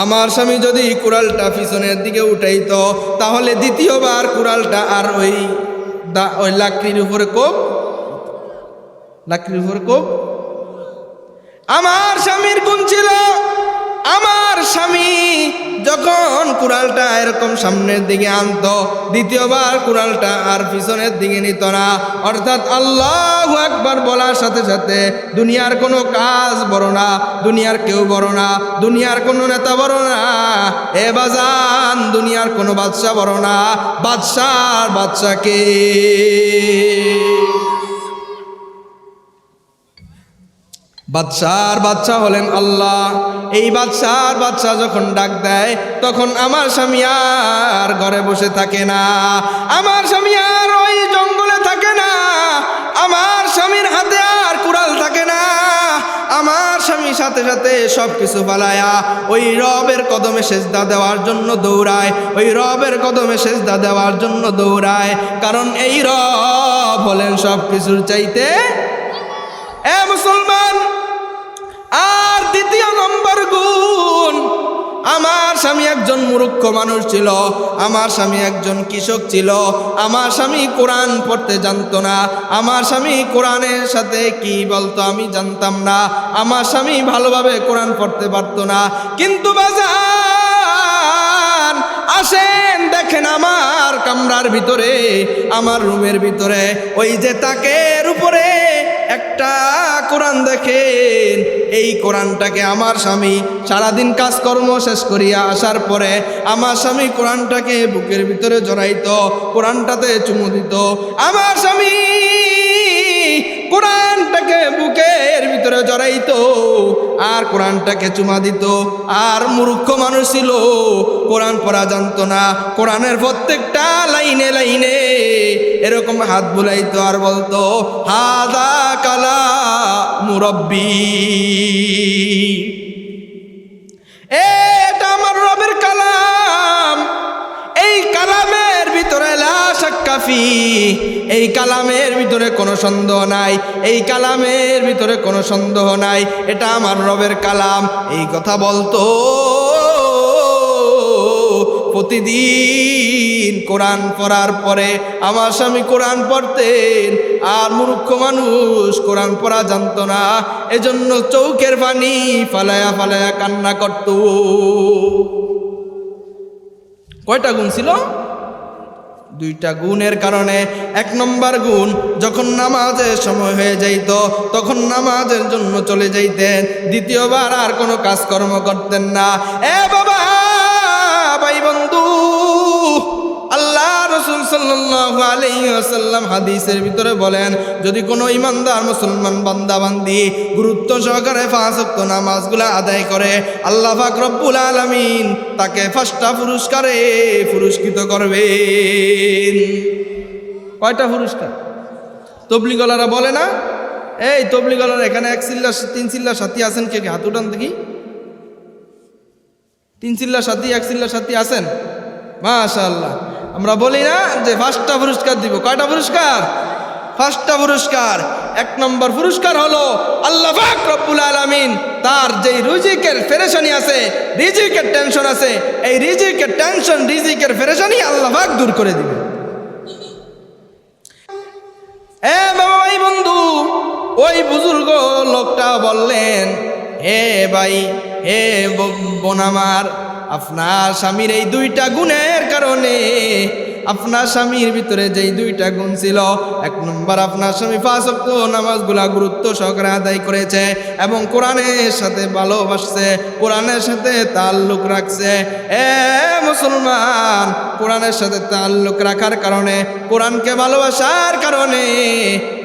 আমার স্বামী যদি কুড়ালটা পিছনের দিকে উঠাইতো, তাহলে দ্বিতীয়বার কুড়ালটা আর ওই লাকড়ির উপরে কোপ, লাকড়ির উপরে কোপ। আমার স্বামীর গুণ ছিল, আমার স্বামী যখন কুড়ালটা এরকম সামনের দিকে আনতো, দ্বিতীয়বার কুড়ালটা আর পিছনের দিকে নিত না। অর্থাৎ আল্লাহু আকবার বলার সাথে সাথে দুনিয়ার কোনো কাজ বড় না, দুনিয়ার কেউ বড় না, দুনিয়ার কোনো নেতা বড় না, এ বাজান দুনিয়ার কোনো বাদশা বড় না, বাদশার বাদশাকে। বাদশার বাদশা হলেন আল্লাহ। এই বাদশার বাদশা যখন ডাক দেয়, তখন আমার স্বামী আর ঘরে বসে থাকে না, আমার স্বামী আর ওই জঙ্গলে থাকে না, আমার স্বামীর হাতে আর কুড়াল থাকে না। আমার স্বামী সাথে সাথে সব কিছু পালায়া ওই রবের কদমে সেজদা দেওয়ার জন্য দৌড়ায়, ওই রবের কদমে সেজদা দেওয়ার জন্য দৌড়ায়। কারণ এই রব হলেন সব কিছুর চাইতে। এ মুসলমান, আর দ্বিতীয় নম্বর গুণ, আমার স্বামী একজন মূর্খ মানুষ ছিল, আমার স্বামী একজন কৃষক ছিল, আমার স্বামী কোরআন পড়তে জানতো না, আমার স্বামী কোরআনের সাথে কি বলতো আমি জানতাম না, আমার স্বামী ভালোভাবে কোরআন পড়তে পারতো না। কিন্তু বাজান আসেন দেখেন আমার কামরার ভিতরে, আমার রুমের ভিতরে ওই যে তাকের উপরে একটা কোরআন দেখেন, এই কোরআনটাকে আমার স্বামী সারাদিন কাজকর্ম শেষ করিয়া আসার পরে আমার স্বামী কোরআনটাকে বুকের ভিতরে জড়াইতো, কোরআনটাতে চুমু দিত। আমার স্বামী কোরআনটাকে বুকের ভিতরে জড়াইতো আর কোরআনটাকে চুমা দিত। আর মূর্খ মানুষ ছিল, কোরআন পড়া জানতো না, কোরআনের প্রত্যেকটা লাইনে লাইনে এরকম হাত বুলাইতো আর বলতো হাদা কালামু রব্বি, এটা আমার রবের কালাম। এই কালামের ভিতরে লা শাক্কা ফি, এই কালামের ভিতরে কোনো সন্দেহ নাই, এই কালামের ভিতরে কোনো সন্দেহ নাই, এটা আমার রবের কালাম। এই কথা বলতো প্রতিদিন কোরআন পড়ার পরে। আমার স্বামী কোরআন পড়তেন আর মূর্খ মানুষ কোরআন পড়া জানতো না, এজন্য চৌকের পানি ফালায়া ফালায়া কান্না করত। কয়টা গুণ ছিল? দুইটা গুণের কারণে। এক নম্বর গুণ, যখন নামাজের সময় হয়ে যাইত তখন নামাজের জন্য চলে যাইতেন, দ্বিতীয়বার আর কোনো কাজকর্ম করতেন না। এ বাবা, ভাই বন্ধু, আল্লাহ রাসূল সাল্লাল্লাহু আলাইহি ওয়াসাল্লাম হাদিসের ভিতরে বলেন, যদি কোনো ইমানদার মুসলমান বান্দা বান্দি গুরুত্ব সহকারে 5 ওয়াক্ত নামাজগুলা আদায় করে, আল্লাহ পাক রব্বুল আলামিন তাকে 5টা পুরস্কারে পুরস্কৃত করবেন। কয়টা পুরস্কার? তবলিগলারা বলে না, এই তবলিগলারা এখানে 1 চিল্লা 3 চিল্লার সাথী আছেন? কে কে হাত উঠান দেখি। 3 চিল্লার সাথী 1 চিল্লার সাথী আছেন? মাশাআল্লাহ। আমরা বলি না যে 5টা পুরস্কার দিব। কয়টা পুরস্কার? 5টা পুরস্কার। 1 নম্বর পুরস্কার হলো আল্লাহ পাক রব্বুল আলামিন তার যেই রিজিকের পেরেশানি আছে, রিজিকের টেনশন আছে, এই রিজিকের টেনশন, রিজিকের পেরেশানি আল্লাহ পাক দূর করে দিবেন। এ বাবা, ভাই বন্ধু, ওই বুজুর্গ লোকটা বললেন, হে ভাই, হে বোন আমার, আপনার স্বামীর এই 2টা গুণের কারণে, আপনার স্বামীর ভিতরে যেই 2টা গুণ ছিল, 1 নম্বর আপনার স্বামী 5 ওয়াক্ত নামাজগুলা গুরুত্ব সহকারে আদায় করেছে এবং কোরআনের সাথে ভালোবাসছে, কোরআনের সাথে তাল্লুক রাখছে। এ মুসলমান, কোরআনের সাথে তাল্লুক রাখার কারণে, কোরআনকে ভালোবাসার কারণে,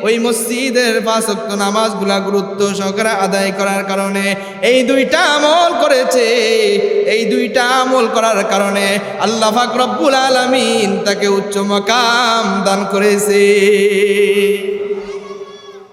ওই মসজিদের 5 ওয়াক্ত নামাজগুলা গুরুত্ব সহকারে আদায় করার কারণে এই 2টা আমল করেছে। এই 2টা আমল করার কারণে আল্লাহ পাক রব্বুল আলামিন তাকে উচ্চ মাকাম দান করেছে।